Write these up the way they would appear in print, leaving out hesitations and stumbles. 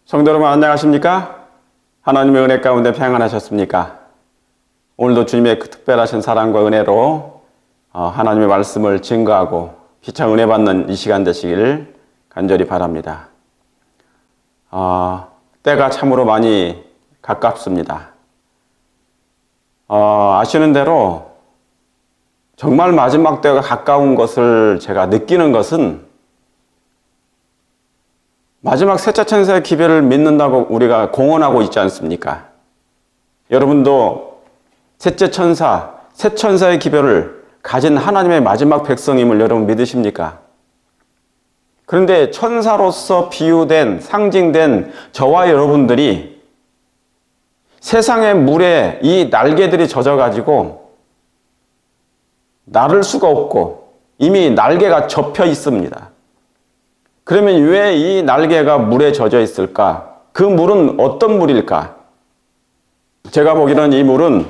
성도 여러분 안녕하십니까? 하나님의 은혜 가운데 평안하셨습니까? 오늘도 주님의 그 특별하신 사랑과 은혜로 하나님의 말씀을 증거하고 피차 은혜 받는 이 시간 되시기를 간절히 바랍니다. 때가 참으로 많이 가깝습니다. 아시는 대로 정말 마지막 때가 가까운 것을 제가 느끼는 것은 마지막 셋째 천사의 기별을 믿는다고 우리가 공언하고 있지 않습니까? 여러분도 셋째 천사, 셋 천사의 기별을 가진 하나님의 마지막 백성임을 여러분 믿으십니까? 그런데 천사로서 비유된, 상징된 저와 여러분들이 세상의 물에 이 날개들이 젖어가지고 나를 수가 없고 이미 날개가 접혀 있습니다. 그러면 왜 이 날개가 물에 젖어 있을까? 그 물은 어떤 물일까? 제가 보기에는 이 물은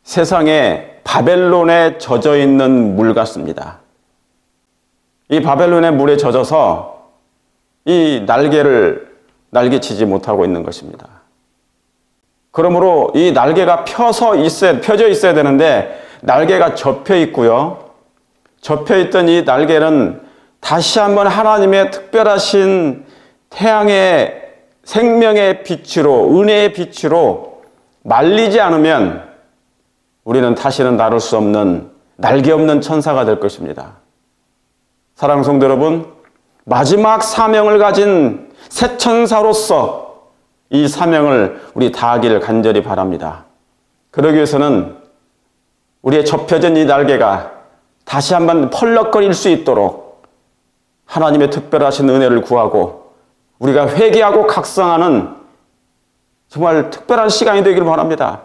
세상에 바벨론에 젖어 있는 물 같습니다. 이 바벨론의 물에 젖어서 이 날개를 날개치지 못하고 있는 것입니다. 그러므로 이 날개가 펴져 있어야 되는데 날개가 접혀 있고요. 접혀 있던 이 날개는 다시 한번 하나님의 특별하신 태양의 생명의 빛으로, 은혜의 빛으로 말리지 않으면 우리는 다시는 나를 수 없는 날개 없는 천사가 될 것입니다. 사랑하는 성도 여러분, 마지막 사명을 가진 새 천사로서 이 사명을 우리 다하기를 간절히 바랍니다. 그러기 위해서는 우리의 접혀진 이 날개가 다시 한번 펄럭거릴 수 있도록 하나님의 특별하신 은혜를 구하고 우리가 회개하고 각성하는 정말 특별한 시간이 되기를 바랍니다.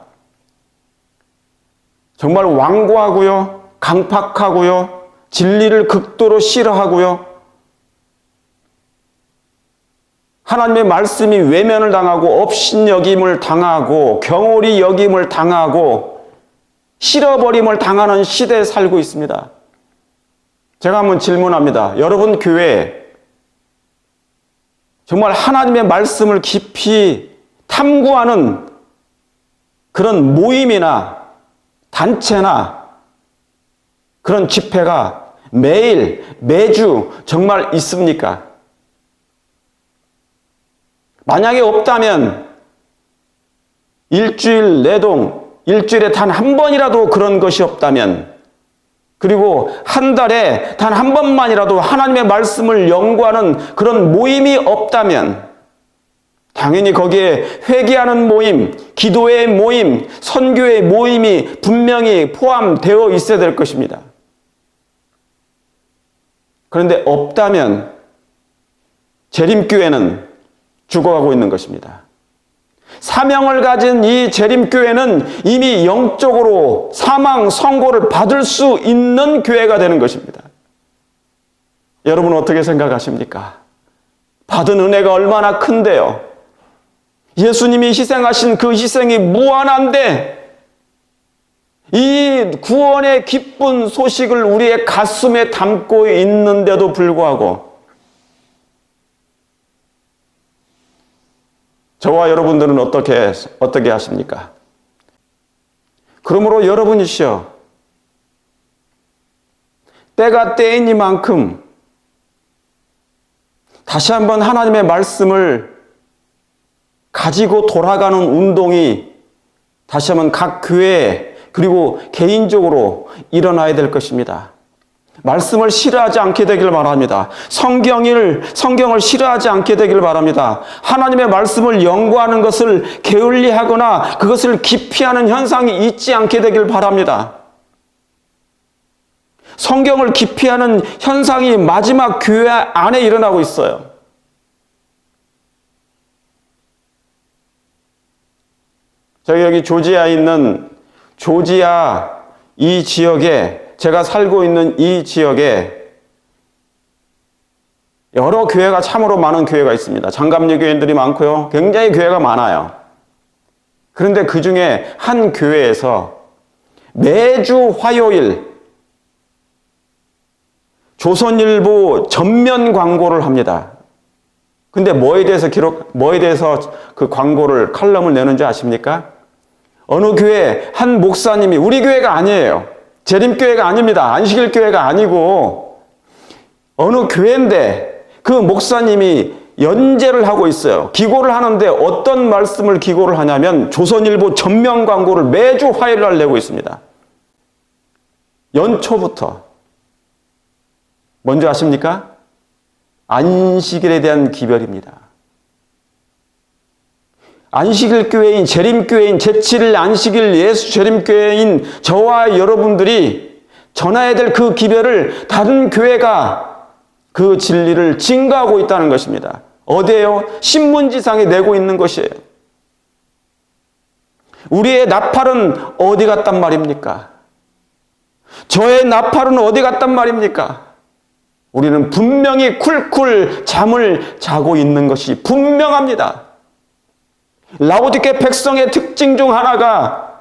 정말 완고하고요, 강팍하고요, 진리를 극도로 싫어하고요, 하나님의 말씀이 외면을 당하고 업신여김을 당하고 경홀히 여김을 당하고 싫어버림을 당하는 시대에 살고 있습니다. 제가 한번 질문합니다. 여러분 교회에 정말 하나님의 말씀을 깊이 탐구하는 그런 모임이나 단체나 그런 집회가 매일, 매주 정말 있습니까? 만약에 없다면 일주일 내동, 일주일에 단 한 번이라도 그런 것이 없다면, 그리고 한 달에 단 한 번만이라도 하나님의 말씀을 연구하는 그런 모임이 없다면 당연히 거기에 회개하는 모임, 기도의 모임, 선교의 모임이 분명히 포함되어 있어야 될 것입니다. 그런데 없다면 재림교회는 죽어가고 있는 것입니다. 사명을 가진 이 재림교회는 이미 영적으로 사망 선고를 받을 수 있는 교회가 되는 것입니다. 여러분 어떻게 생각하십니까? 받은 은혜가 얼마나 큰데요. 예수님이 희생하신 그 희생이 무한한데 이 구원의 기쁜 소식을 우리의 가슴에 담고 있는데도 불구하고 저와 여러분들은 어떻게 하십니까? 그러므로 여러분이시여, 때가 때이니만큼 다시 한번 하나님의 말씀을 가지고 돌아가는 운동이 다시 한번 각 교회 그리고 개인적으로 일어나야 될 것입니다. 말씀을 싫어하지 않게 되길 바랍니다. 성경을 싫어하지 않게 되길 바랍니다. 하나님의 말씀을 연구하는 것을 게을리하거나 그것을 기피하는 현상이 있지 않게 되길 바랍니다. 성경을 기피하는 현상이 마지막 교회 안에 일어나고 있어요. 저희 여기 조지아에 있는 조지아 이 지역에 제가 살고 있는 이 지역에 여러 교회가 참으로 많은 교회가 있습니다. 장갑류 교인들이 많고요. 굉장히 교회가 많아요. 그런데 그 중에 한 교회에서 매주 화요일 조선일보 전면 광고를 합니다. 근데 뭐에 대해서 그 광고를, 칼럼을 내는 줄 아십니까? 어느 교회 한 목사님이, 우리 교회가 아니에요. 재림교회가 아닙니다. 안식일 교회가 아니고 어느 교회인데 그 목사님이 연재를 하고 있어요. 기고를 하는데 어떤 말씀을 기고를 하냐면 조선일보 전면 광고를 매주 화요일 날 내고 있습니다. 연초부터. 뭔지 아십니까? 안식일에 대한 기별입니다. 안식일 교회인, 재림교회인, 제7일 안식일 예수 재림교회인 저와 여러분들이 전해야 될 그 기별을 다른 교회가 그 진리를 증거하고 있다는 것입니다. 어디에요? 신문지상에 내고 있는 것이에요. 우리의 나팔은 어디 갔단 말입니까? 저의 나팔은 어디 갔단 말입니까? 우리는 분명히 쿨쿨 잠을 자고 있는 것이 분명합니다. 라오디게 백성의 특징 중 하나가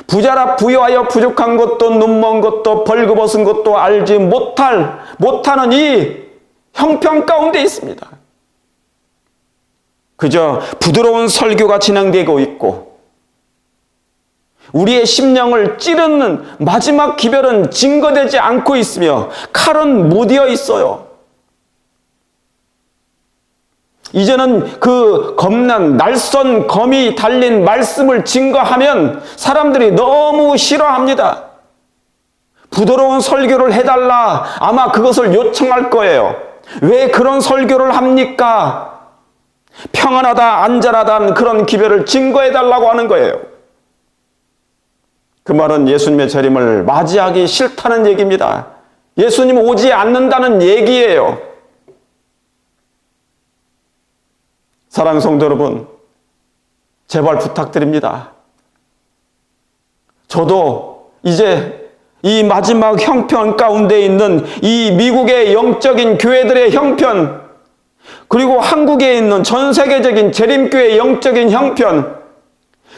부자라 부여하여 부족한 것도 눈먼 것도 벌거벗은 것도 알지 못하는 이 형편 가운데 있습니다. 그저 부드러운 설교가 진행되고 있고 우리의 심령을 찌르는 마지막 기별은 증거되지 않고 있으며 칼은 무디어 있어요. 이제는 그 겁난 날선 검이 달린 말씀을 증거하면 사람들이 너무 싫어합니다. 부드러운 설교를 해달라, 아마 그것을 요청할 거예요. 왜 그런 설교를 합니까? 평안하다, 안전하다는 그런 기별을 증거해달라고 하는 거예요. 그 말은 예수님의 재림을 맞이하기 싫다는 얘기입니다. 예수님 오지 않는다는 얘기예요. 사랑하는 성도 여러분, 제발 부탁드립니다. 저도 이제 이 마지막 형편 가운데 있는 이 미국의 영적인 교회들의 형편, 그리고 한국에 있는 전 세계적인 재림교회의 영적인 형편,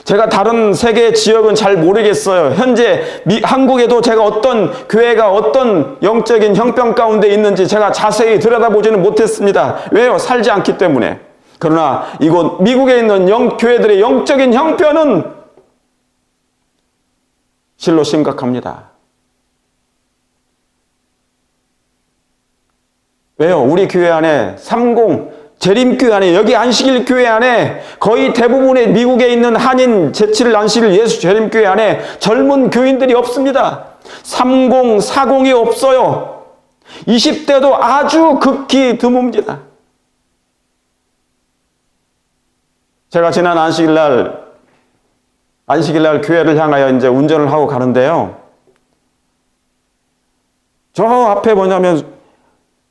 제가 다른 세계 지역은 잘 모르겠어요. 현재 한국에도 제가 어떤 교회가 어떤 영적인 형편 가운데 있는지 제가 자세히 들여다보지는 못했습니다. 왜요? 살지 않기 때문에. 그러나 이곳 미국에 있는 교회들의 영적인 형편은 실로 심각합니다. 왜요? 우리 교회 안에 30 재림교회 안에, 여기 안식일 교회 안에 거의 대부분의 미국에 있는 한인 제7일 안식일 예수 재림교회 안에 젊은 교인들이 없습니다. 30, 40이 없어요. 20대도 아주 극히 드뭅니다. 제가 지난 안식일 날 교회를 향하여 이제 운전을 하고 가는데요. 저 앞에 뭐냐면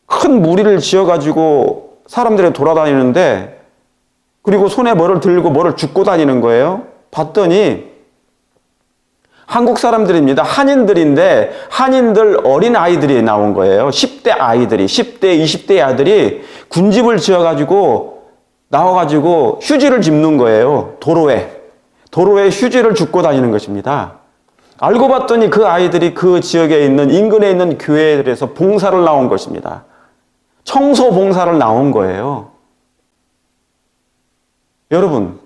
큰 무리를 지어가지고 사람들이 돌아다니는데, 그리고 손에 뭐를 들고 뭐를 줍고 다니는 거예요. 봤더니 한국 사람들입니다. 한인들인데 한인들 어린 아이들이 나온 거예요. 10대 아이들이, 10대, 20대 아들이 군집을 지어가지고 나와가지고 휴지를 짚는 거예요. 도로에 휴지를 줍고 다니는 것입니다. 알고 봤더니 그 아이들이 그 지역에 있는, 인근에 있는 교회들에서 봉사를 나온 것입니다. 청소 봉사를 나온 거예요. 여러분,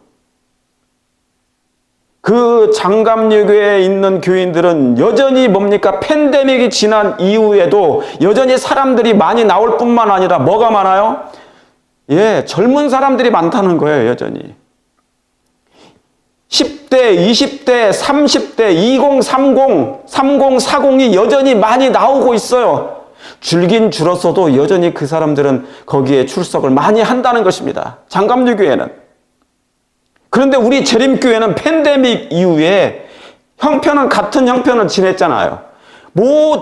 그 장감유교에 있는 교인들은 여전히 뭡니까? 팬데믹이 지난 이후에도 여전히 사람들이 많이 나올 뿐만 아니라 뭐가 많아요? 예, 젊은 사람들이 많다는 거예요, 여전히. 10대, 20대, 30대, 20, 30, 40이 여전히 많이 나오고 있어요. 줄긴 줄었어도 여전히 그 사람들은 거기에 출석을 많이 한다는 것입니다. 장감유교회는. 그런데 우리 재림교회는 팬데믹 이후에 형편은 같은 형편을 지냈잖아요.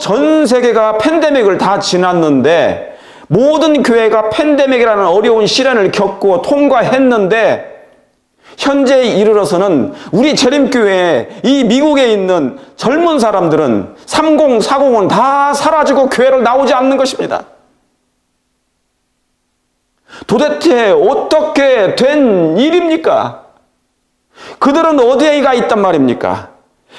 전 세계가 팬데믹을 다 지났는데, 모든 교회가 팬데믹이라는 어려운 시련을 겪고 통과했는데, 현재에 이르러서는 우리 재림교회에 이 미국에 있는 젊은 사람들은 30, 40은 다 사라지고 교회를 나오지 않는 것입니다. 도대체 어떻게 된 일입니까? 그들은 어디에 가 있단 말입니까?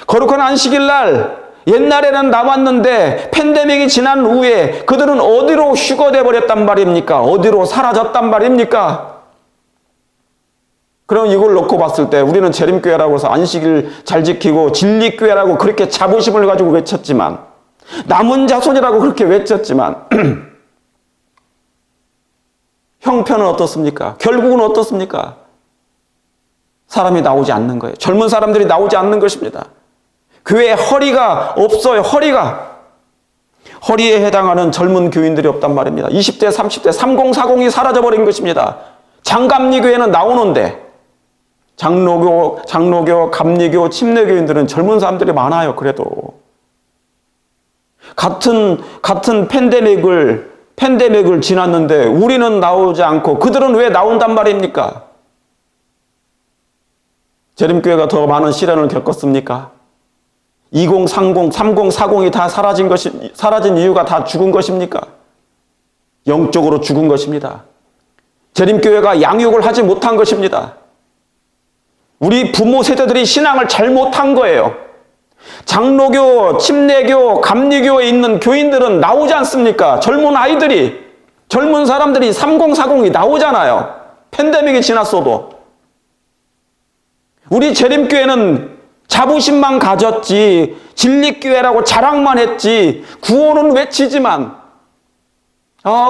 거룩한 안식일 날 옛날에는 남았는데 팬데믹이 지난 후에 그들은 어디로 휴거돼 버렸단 말입니까? 어디로 사라졌단 말입니까? 그럼 이걸 놓고 봤을 때 우리는 재림교회라고 해서 안식일 잘 지키고 진리교회라고 그렇게 자부심을 가지고 외쳤지만, 남은 자손이라고 그렇게 외쳤지만 형편은 어떻습니까? 결국은 어떻습니까? 사람이 나오지 않는 거예요. 젊은 사람들이 나오지 않는 것입니다. 교회에 허리가 없어요. 허리에 해당하는 젊은 교인들이 없단 말입니다. 20대, 30대, 3040이 사라져버린 것입니다. 장감리교회는 나오는데 장로교, 감리교, 침례교인들은 젊은 사람들이 많아요. 그래도 같은 팬데믹을 지났는데 우리는 나오지 않고 그들은 왜 나온단 말입니까? 재림교회가 더 많은 시련을 겪었습니까? 2030, 3040이 다 사라진 이유가 다 죽은 것입니까? 영적으로 죽은 것입니다. 재림교회가 양육을 하지 못한 것입니다. 우리 부모 세대들이 신앙을 잘못한 거예요. 장로교, 침례교, 감리교에 있는 교인들은 나오지 않습니까? 젊은 사람들이 3040이 나오잖아요. 팬데믹이 지났어도. 우리 재림교회는 자부심만 가졌지, 진리교회라고 자랑만 했지, 구원은 외치지만,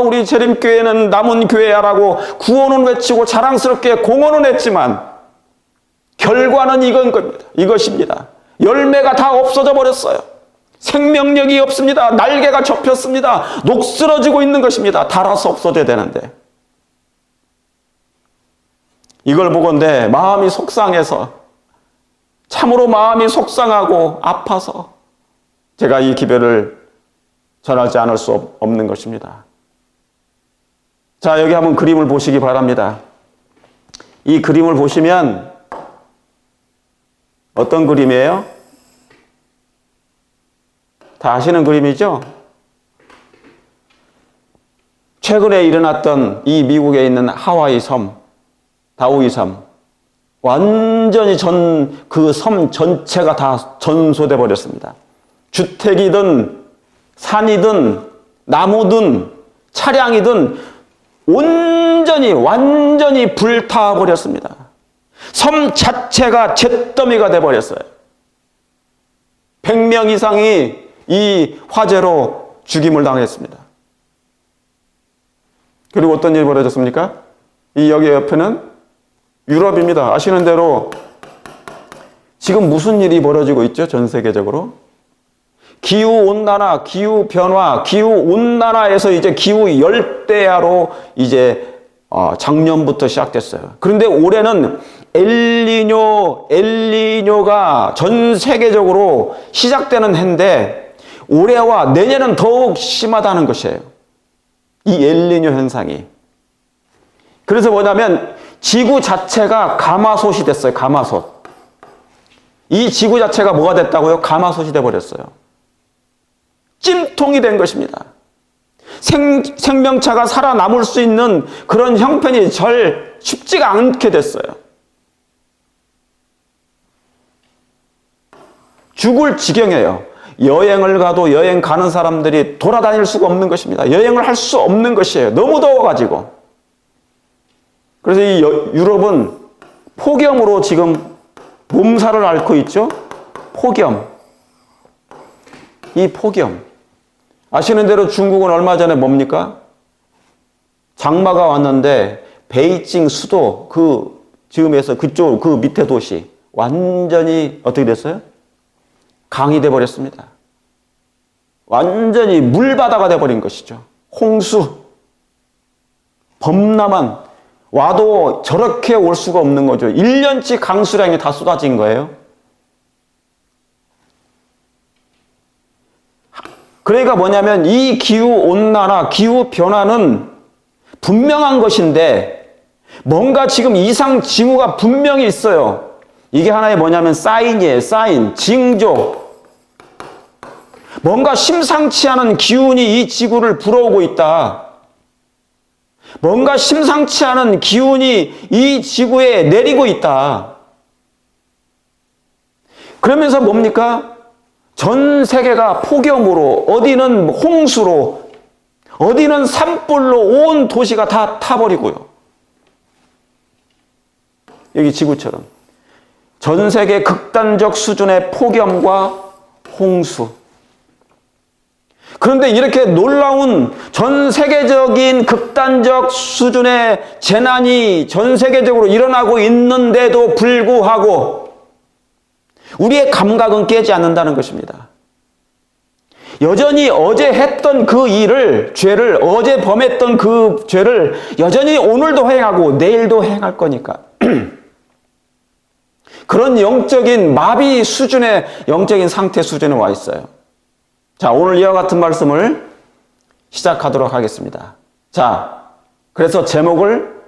우리 재림교회는 남은 교회야라고 구원은 외치고 자랑스럽게 공언은 했지만, 결과는 이것입니다. 열매가 다 없어져 버렸어요. 생명력이 없습니다. 날개가 접혔습니다. 녹슬어지고 있는 것입니다. 닳아서 없어져야 되는데. 이걸 보건대 마음이 속상해서, 참으로 마음이 속상하고 아파서 제가 이 기별을 전하지 않을 수 없는 것입니다. 자, 여기 한번 그림을 보시기 바랍니다. 이 그림을 보시면 어떤 그림이에요? 다 아시는 그림이죠? 최근에 일어났던 이 미국에 있는 하와이 섬, 다우이 섬, 완전히 그 섬 전체가 다 전소돼 버렸습니다. 주택이든 산이든 나무든 차량이든 완전히 불타 버렸습니다. 섬 자체가 잿더미가 돼 버렸어요. 100명 이상이 이 화재로 죽임을 당했습니다. 그리고 어떤 일이 벌어졌습니까? 여기 옆에는 유럽입니다. 아시는 대로 지금 무슨 일이 벌어지고 있죠? 전 세계적으로. 기후온난화, 기후변화, 기후온난화에서 이제 기후열대야로 이제 작년부터 시작됐어요. 그런데 올해는 엘니뇨가 전 세계적으로 시작되는 해인데 올해와 내년은 더욱 심하다는 것이에요. 이 엘니뇨 현상이. 그래서 뭐냐면 지구 자체가 가마솥이 됐어요. 가마솥. 이 지구 자체가 뭐가 됐다고요? 가마솥이 돼버렸어요. 찜통이 된 것입니다. 생명체가 살아남을 수 있는 그런 형편이 쉽지가 않게 됐어요. 죽을 지경이에요. 여행을 가도 여행 가는 사람들이 돌아다닐 수가 없는 것입니다. 여행을 할 수 없는 것이에요. 너무 더워가지고. 그래서 이 유럽은 폭염으로 지금 몸살을 앓고 있죠. 폭염. 이 폭염. 아시는 대로 중국은 얼마 전에 뭡니까? 장마가 왔는데 베이징 수도 지금에서 그쪽 그 밑에 도시 완전히 어떻게 됐어요? 강이 돼 버렸습니다. 완전히 물바다가 돼 버린 것이죠. 홍수. 범람한 와도 저렇게 올 수가 없는 거죠. 1년치 강수량이 다 쏟아진 거예요. 그러니까 뭐냐면 이 기후온난화, 기후변화는 분명한 것인데 뭔가 지금 이상 징후가 분명히 있어요. 이게 하나의 뭐냐면 사인이에요. 사인, 징조. 뭔가 심상치 않은 기운이 이 지구를 불어오고 있다. 뭔가 심상치 않은 기운이 이 지구에 내리고 있다. 그러면서 뭡니까? 전 세계가 폭염으로, 어디는 홍수로, 어디는 산불로 온 도시가 다 타버리고요. 여기 지구처럼 전 세계 극단적 수준의 폭염과 홍수. 그런데 이렇게 놀라운 전 세계적인 극단적 수준의 재난이 전 세계적으로 일어나고 있는데도 불구하고 우리의 감각은 깨지 않는다는 것입니다. 여전히 어제 했던 그 일을, 죄를, 어제 범했던 그 죄를 여전히 오늘도 행하고 내일도 행할 거니까. 그런 영적인 마비 수준의 영적인 상태 수준에 와 있어요. 자, 오늘 이와 같은 말씀을 시작하도록 하겠습니다. 자, 그래서 제목을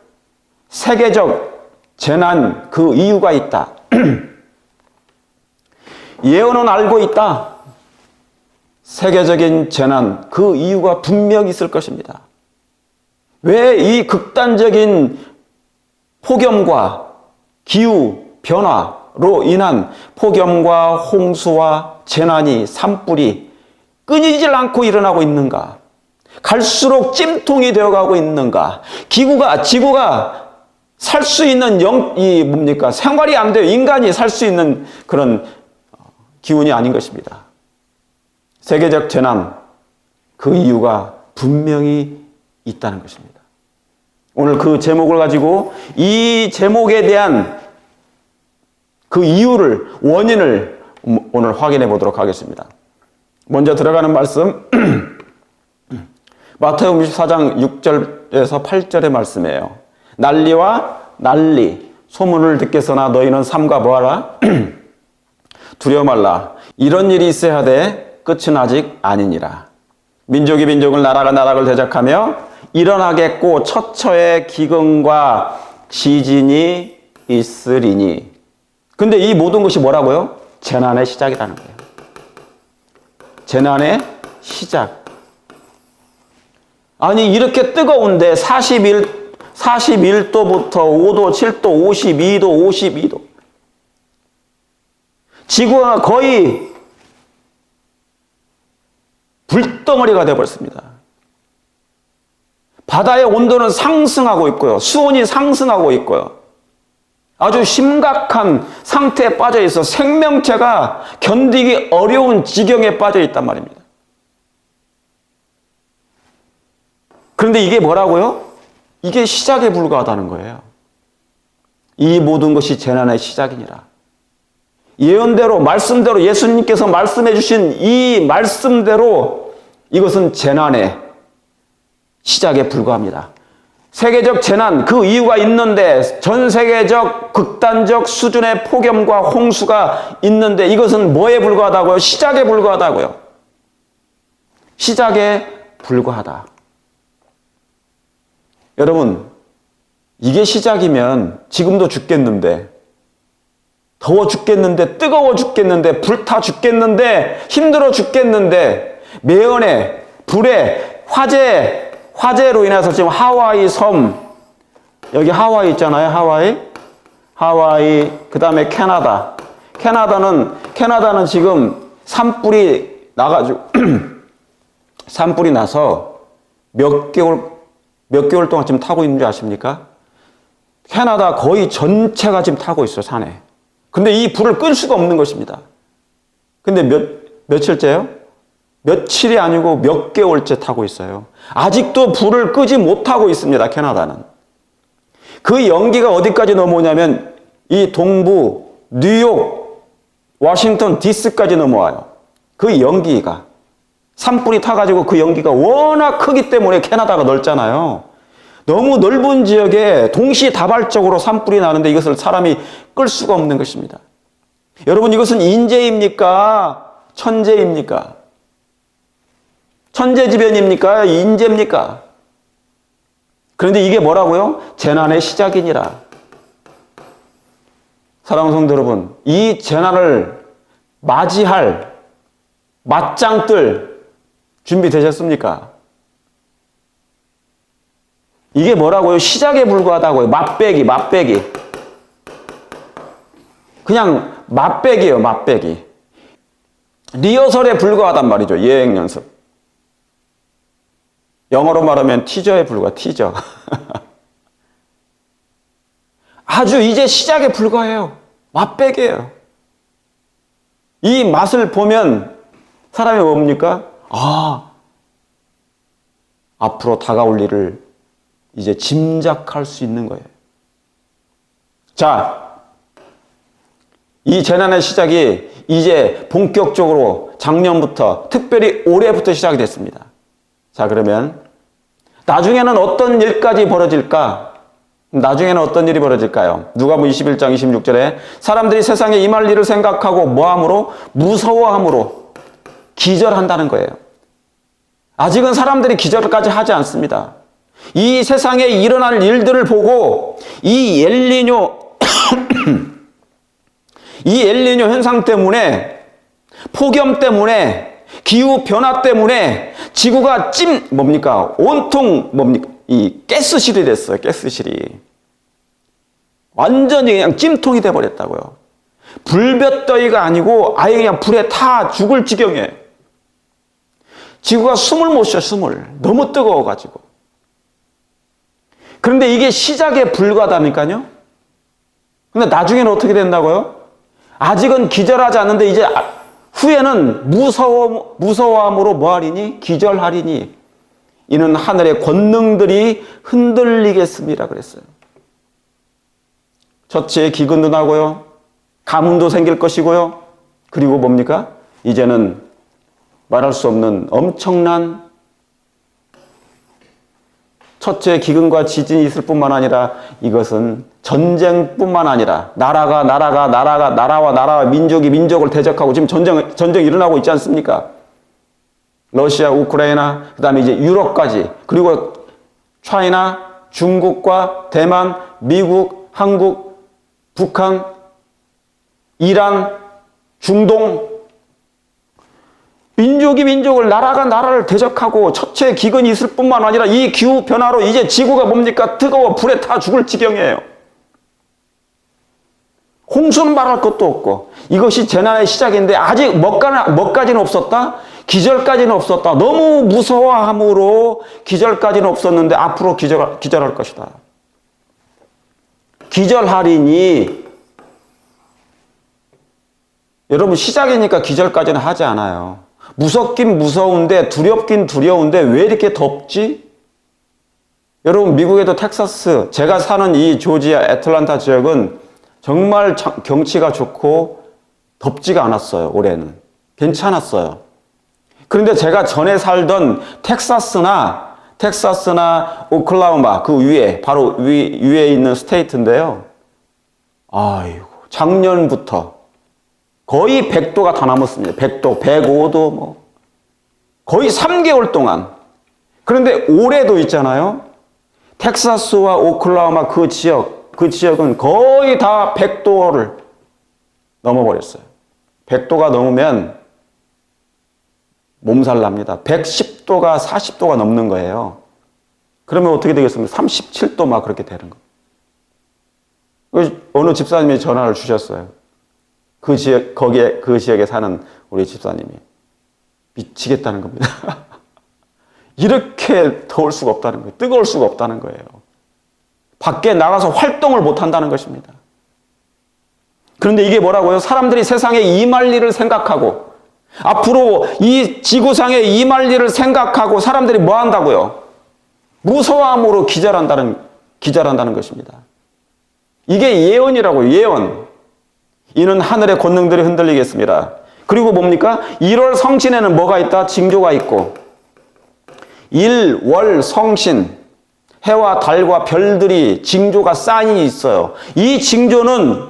세계적 재난 그 이유가 있다. 예언은 알고 있다. 세계적인 재난 그 이유가 분명히 있을 것입니다. 왜 이 극단적인 폭염과 기후 변화로 인한 폭염과 홍수와 재난이 산불이 끊이질 않고 일어나고 있는가? 갈수록 찜통이 되어가고 있는가? 지구가 살 수 있는 생활이 안 돼요. 인간이 살 수 있는 그런 기운이 아닌 것입니다. 세계적 재난, 그 이유가 분명히 있다는 것입니다. 오늘 그 제목을 가지고 이 제목에 대한 그 이유를, 원인을 오늘 확인해 보도록 하겠습니다. 먼저 들어가는 말씀, 마태복음 24장 6절에서 8절의 말씀이에요. 난리와 난리, 소문을 듣겠으나 너희는 삼가 보아라. 두려워 말라. 이런 일이 있어야 하되 끝은 아직 아니니라. 민족이 민족을, 나라가 나라를 대적하며 일어나겠고 처처의 기근과 지진이 있으리니. 근데 이 모든 것이 뭐라고요? 재난의 시작이라는 거예요. 재난의 시작. 아니 이렇게 뜨거운데 41도부터 5도, 7도, 52도, 52도. 지구가 거의 불덩어리가 되어버렸습니다. 바다의 온도는 상승하고 있고요. 수온이 상승하고 있고요. 아주 심각한 상태에 빠져 있어 생명체가 견디기 어려운 지경에 빠져 있단 말입니다. 그런데 이게 뭐라고요? 이게 시작에 불과하다는 거예요. 이 모든 것이 재난의 시작이니라. 예언대로, 말씀대로, 예수님께서 말씀해 주신 이 말씀대로 이것은 재난의 시작에 불과합니다. 세계적 재난, 그 이유가 있는데, 전 세계적 극단적 수준의 폭염과 홍수가 있는데 이것은 뭐에 불과하다고요? 시작에 불과하다고요. 시작에 불과하다. 여러분, 이게 시작이면 지금도 죽겠는데, 더워 죽겠는데, 뜨거워 죽겠는데, 불타 죽겠는데, 힘들어 죽겠는데, 매연에, 불에, 화재로 인해서 지금 하와이 섬, 여기 하와이 있잖아요, 하와이, 그 다음에 캐나다는 지금 산불이 나가지고, 산불이 나서 몇 개월 동안 지금 타고 있는 줄 아십니까? 캐나다 거의 전체가 지금 타고 있어요, 산에. 근데 이 불을 끌 수가 없는 것입니다. 근데 며칠째요? 며칠이 아니고 몇 개월째 타고 있어요. 아직도 불을 끄지 못하고 있습니다, 캐나다는. 그 연기가 어디까지 넘어오냐면 이 동부, 뉴욕, 워싱턴, 디스까지 넘어와요. 그 연기가. 산불이 타가지고 그 연기가 워낙 크기 때문에 캐나다가 넓잖아요. 너무 넓은 지역에 동시다발적으로 산불이 나는데 이것을 사람이 끌 수가 없는 것입니다. 여러분, 이것은 인재입니까? 천재입니까? 천재지변입니까? 인재입니까? 그런데 이게 뭐라고요? 재난의 시작이니라. 사랑하는 성도 여러분, 이 재난을 맞이할 맞짱뜰 준비되셨습니까? 이게 뭐라고요? 시작에 불과하다고요. 맛배기. 그냥 맛배기예요, 맛배기. 리허설에 불과하단 말이죠. 예행 연습. 영어로 말하면 티저에 불과, 티저. 아주 이제 시작에 불과해요. 맛배기예요. 이 맛을 보면 사람이 뭡니까? 앞으로 다가올 일을 이제 짐작할 수 있는 거예요. 자, 이 재난의 시작이 이제 본격적으로 작년부터, 특별히 올해부터 시작이 됐습니다. 자, 그러면 나중에는 어떤 일까지 벌어질까? 나중에는 어떤 일이 벌어질까요? 누가복음 21장 26절에 사람들이 세상에 임할 일을 생각하고 뭐함으로? 무서워함으로 기절한다는 거예요. 아직은 사람들이 기절까지 하지 않습니다. 이 세상에 일어날 일들을 보고 이 엘니뇨 이 엘니뇨 현상 때문에, 폭염 때문에, 기후 변화 때문에 지구가 온통 이 가스실이 됐어요. 가스실이. 완전히 그냥 찜통이 돼버렸다고요. 불볕더위가 아니고 아예 그냥 불에 타 죽을 지경이에요. 지구가 숨을 못 쉬어, 숨을. 너무 뜨거워가지고. 그런데 이게 시작에 불과하다니까요. 근데 나중에는 어떻게 된다고요? 아직은 기절하지 않는데 이제 후에는 무서워함으로 뭐하리니? 기절하리니. 이는 하늘의 권능들이 흔들리겠습니다. 그랬어요. 첫째, 기근도 나고요. 가뭄도 생길 것이고요. 그리고 뭡니까? 이제는 말할 수 없는 엄청난 첫째, 기근과 지진이 있을 뿐만 아니라 이것은 전쟁뿐만 아니라 나라와 민족이 민족을 대적하고 지금 전쟁이 일어나고 있지 않습니까? 러시아, 우크라이나, 그 다음에 이제 유럽까지, 그리고 차이나, 중국과 대만, 미국, 한국, 북한, 이란, 중동, 민족이 민족을, 나라가 나라를 대적하고 첫째 기근이 있을 뿐만 아니라 이 기후 변화로 이제 지구가 뭡니까? 뜨거워 불에 타 죽을 지경이에요. 홍수는 말할 것도 없고 이것이 재난의 시작인데 아직 뭐까지는 없었다? 기절까지는 없었다. 너무 무서워함으로 기절까지는 없었는데 앞으로 기절할 것이다. 기절하리니 여러분 시작이니까 기절까지는 하지 않아요. 무섭긴 무서운데 두렵긴 두려운데 왜 이렇게 덥지? 여러분 미국에도 텍사스, 제가 사는 이 조지아 애틀란타 지역은 정말 경치가 좋고 덥지가 않았어요. 올해는. 괜찮았어요. 그런데 제가 전에 살던 텍사스나 오클라호마 그 위에 바로 위에 있는 스테이트인데요. 아이고 작년부터 거의 100도가 다 넘었습니다. 100도, 105도 뭐 거의 3개월 동안. 그런데 올해도 있잖아요. 텍사스와 오클라호마 그 지역은 거의 다 100도를 넘어버렸어요. 100도가 넘으면 몸살 납니다. 110도가 40도가 넘는 거예요. 그러면 어떻게 되겠습니까? 37도 막 그렇게 되는 거예요. 어느 집사님이 전화를 주셨어요. 그 지역에 사는 우리 집사님이 미치겠다는 겁니다. 이렇게 더울 수가 없다는 거예요. 뜨거울 수가 없다는 거예요. 밖에 나가서 활동을 못 한다는 것입니다. 그런데 이게 뭐라고요? 사람들이 세상에 임할 일을 생각하고 앞으로 이 지구상에 임할 일을 생각하고 사람들이 뭐 한다고요? 무서워함으로 기절한다는 것입니다. 이게 예언이라고요. 예언. 이는 하늘의 권능들이 흔들리겠습니다. 그리고 뭡니까? 1월 성신에는 뭐가 있다? 징조가 있고 1, 월, 성신, 해와 달과 별들이 징조가 사인이 있어요. 이 징조는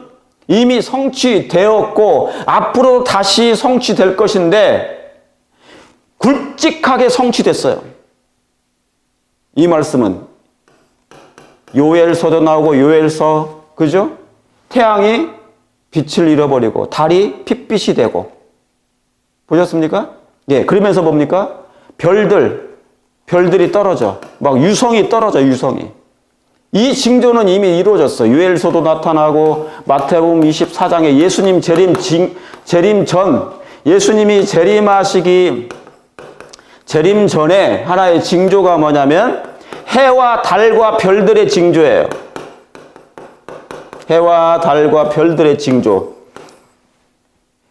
이미 성취되었고 앞으로 다시 성취될 것인데 굵직하게 성취됐어요. 이 말씀은 요엘서도 나오고 요엘서, 그죠? 태양이 빛을 잃어버리고 달이 핏빛이 되고 보셨습니까? 예, 그러면서 뭡니까? 별들이 떨어져. 막 유성이 떨어져, 유성이. 이 징조는 이미 이루어졌어. 요엘서도 나타나고 마태복음 24장에 예수님 재림 전 예수님이 재림 전에 하나의 징조가 뭐냐면 해와 달과 별들의 징조예요. 해와 달과 별들의 징조.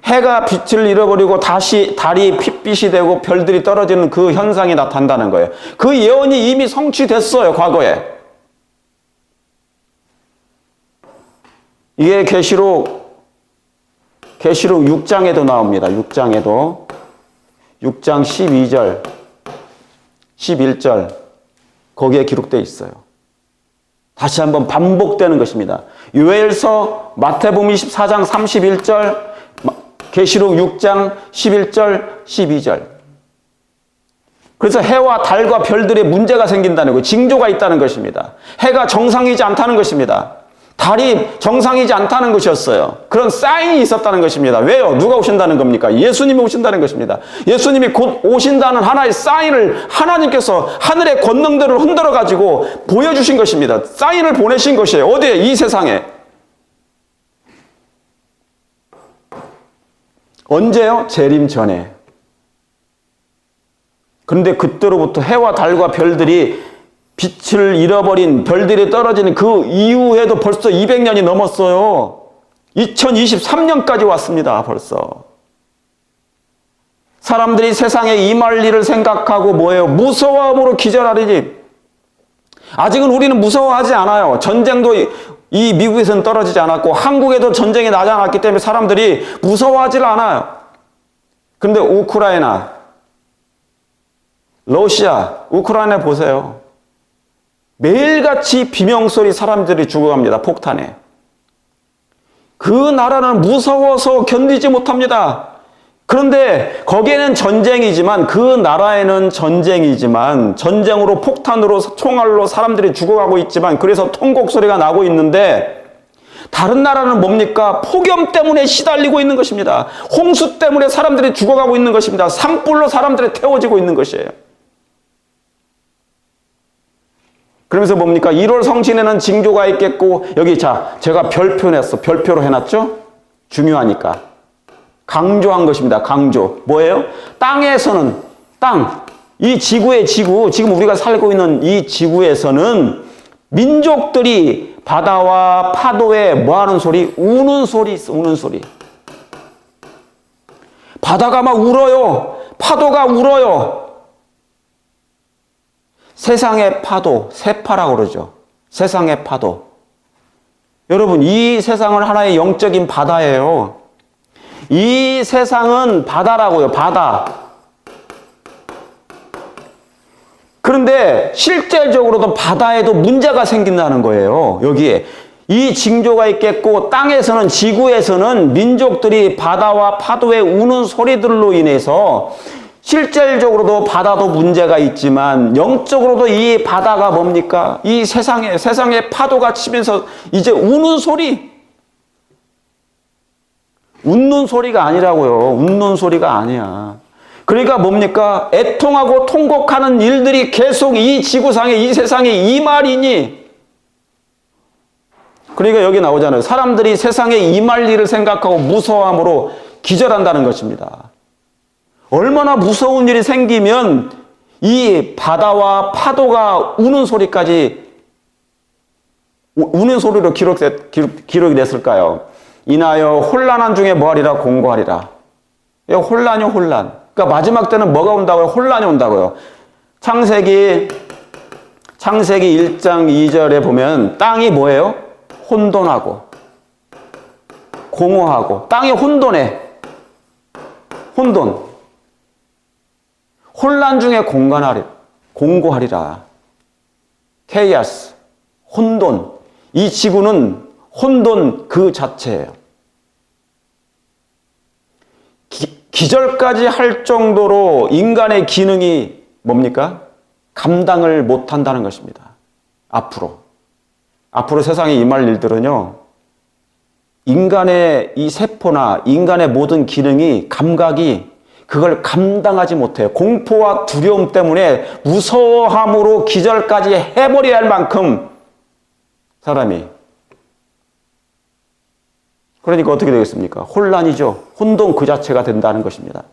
해가 빛을 잃어버리고 다시 달이 핏빛이 되고 별들이 떨어지는 그 현상이 나타난다는 거예요. 그 예언이 이미 성취됐어요, 과거에. 이게 계시록 6장에도 나옵니다. 6장에도 6장 12절, 11절 거기에 기록되어 있어요. 다시 한번 반복되는 것입니다. 요엘서, 마태복음 24장 31절, 계시록 6장 11절, 12절. 그래서 해와 달과 별들의 문제가 생긴다는 거예요. 징조가 있다는 것입니다. 해가 정상이지 않다는 것입니다. 달이 정상이지 않다는 것이었어요. 그런 사인이 있었다는 것입니다. 왜요? 누가 오신다는 겁니까? 예수님이 오신다는 것입니다. 예수님이 곧 오신다는 하나의 사인을 하나님께서 하늘의 권능들을 흔들어 가지고 보여주신 것입니다. 사인을 보내신 것이에요. 어디에? 이 세상에. 언제요? 재림 전에. 그런데 그때로부터 해와 달과 별들이 빛을 잃어버린 별들이 떨어지는 그 이후에도 벌써 200년이 넘었어요. 2023년까지 왔습니다. 벌써. 사람들이 세상에 임할 일을 생각하고 뭐예요? 무서워함으로 기절하리니. 아직은 우리는 무서워하지 않아요. 전쟁도 이 미국에서는 떨어지지 않았고 한국에도 전쟁이 나지 않았기 때문에 사람들이 무서워하지 않아요. 그런데 우크라이나, 러시아, 우크라이나 보세요. 매일같이 비명소리 사람들이 죽어갑니다. 폭탄에. 그 나라는 무서워서 견디지 못합니다. 그런데 거기에는 전쟁이지만 그 나라에는 전쟁이지만 전쟁으로 폭탄으로 총알로 사람들이 죽어가고 있지만 그래서 통곡 소리가 나고 있는데 다른 나라는 뭡니까? 폭염 때문에 시달리고 있는 것입니다. 홍수 때문에 사람들이 죽어가고 있는 것입니다. 산불로 사람들이 태워지고 있는 것이에요. 그러면서 뭡니까? 1월 성신에는 징조가 있겠고 여기 제가 별표 냈어. 별표로 해놨죠? 중요하니까. 강조한 것입니다. 강조. 뭐예요? 땅에서는 이 지구의 지구, 지금 우리가 살고 있는 이 지구에서는 민족들이 바다와 파도에 뭐하는 소리? 우는 소리 있어. 우는 소리. 바다가 막 울어요. 파도가 울어요. 세상의 파도, 세파라고 그러죠. 세상의 파도. 여러분, 이 세상은 하나의 영적인 바다예요. 이 세상은 바다라고요, 바다. 그런데 실제적으로도 바다에도 문제가 생긴다는 거예요, 여기에. 이 징조가 있겠고, 땅에서는, 지구에서는 민족들이 바다와 파도에 우는 소리들로 인해서 실질적으로도 바다도 문제가 있지만 영적으로도 이 바다가 뭡니까? 이 세상에 파도가 치면서 이제 우는 소리. 웃는 소리가 아니라고요. 웃는 소리가 아니야. 그러니까 뭡니까? 애통하고 통곡하는 일들이 계속 이 지구상에 이 세상에 이 말이니. 그러니까 여기 나오잖아요. 사람들이 세상에 임할 일을 생각하고 무서워함으로 기절한다는 것입니다. 얼마나 무서운 일이 생기면 이 바다와 파도가 우는 소리까지 우는 소리로 기록이 됐을까요? 인하여 혼란한 중에 뭐하리라? 공고하리라. 혼란이요, 혼란. 그러니까 마지막 때는 뭐가 온다고요? 혼란이 온다고요. 창세기 1장 2절에 보면 땅이 뭐예요? 혼돈하고 공허하고. 땅이 혼돈해. 혼돈. 혼란 중에 공고하리라. 케이아스, 혼돈. 이 지구는 혼돈 그 자체예요. 기절까지 할 정도로 인간의 기능이 뭡니까? 감당을 못한다는 것입니다. 앞으로 세상에 임할 일들은요, 인간의 이 세포나 인간의 모든 기능이, 감각이 그걸 감당하지 못해요. 공포와 두려움 때문에 무서워함으로 기절까지 해버려야 할 만큼 사람이. 그러니까 어떻게 되겠습니까? 혼란이죠. 혼돈 그 자체가 된다는 것입니다.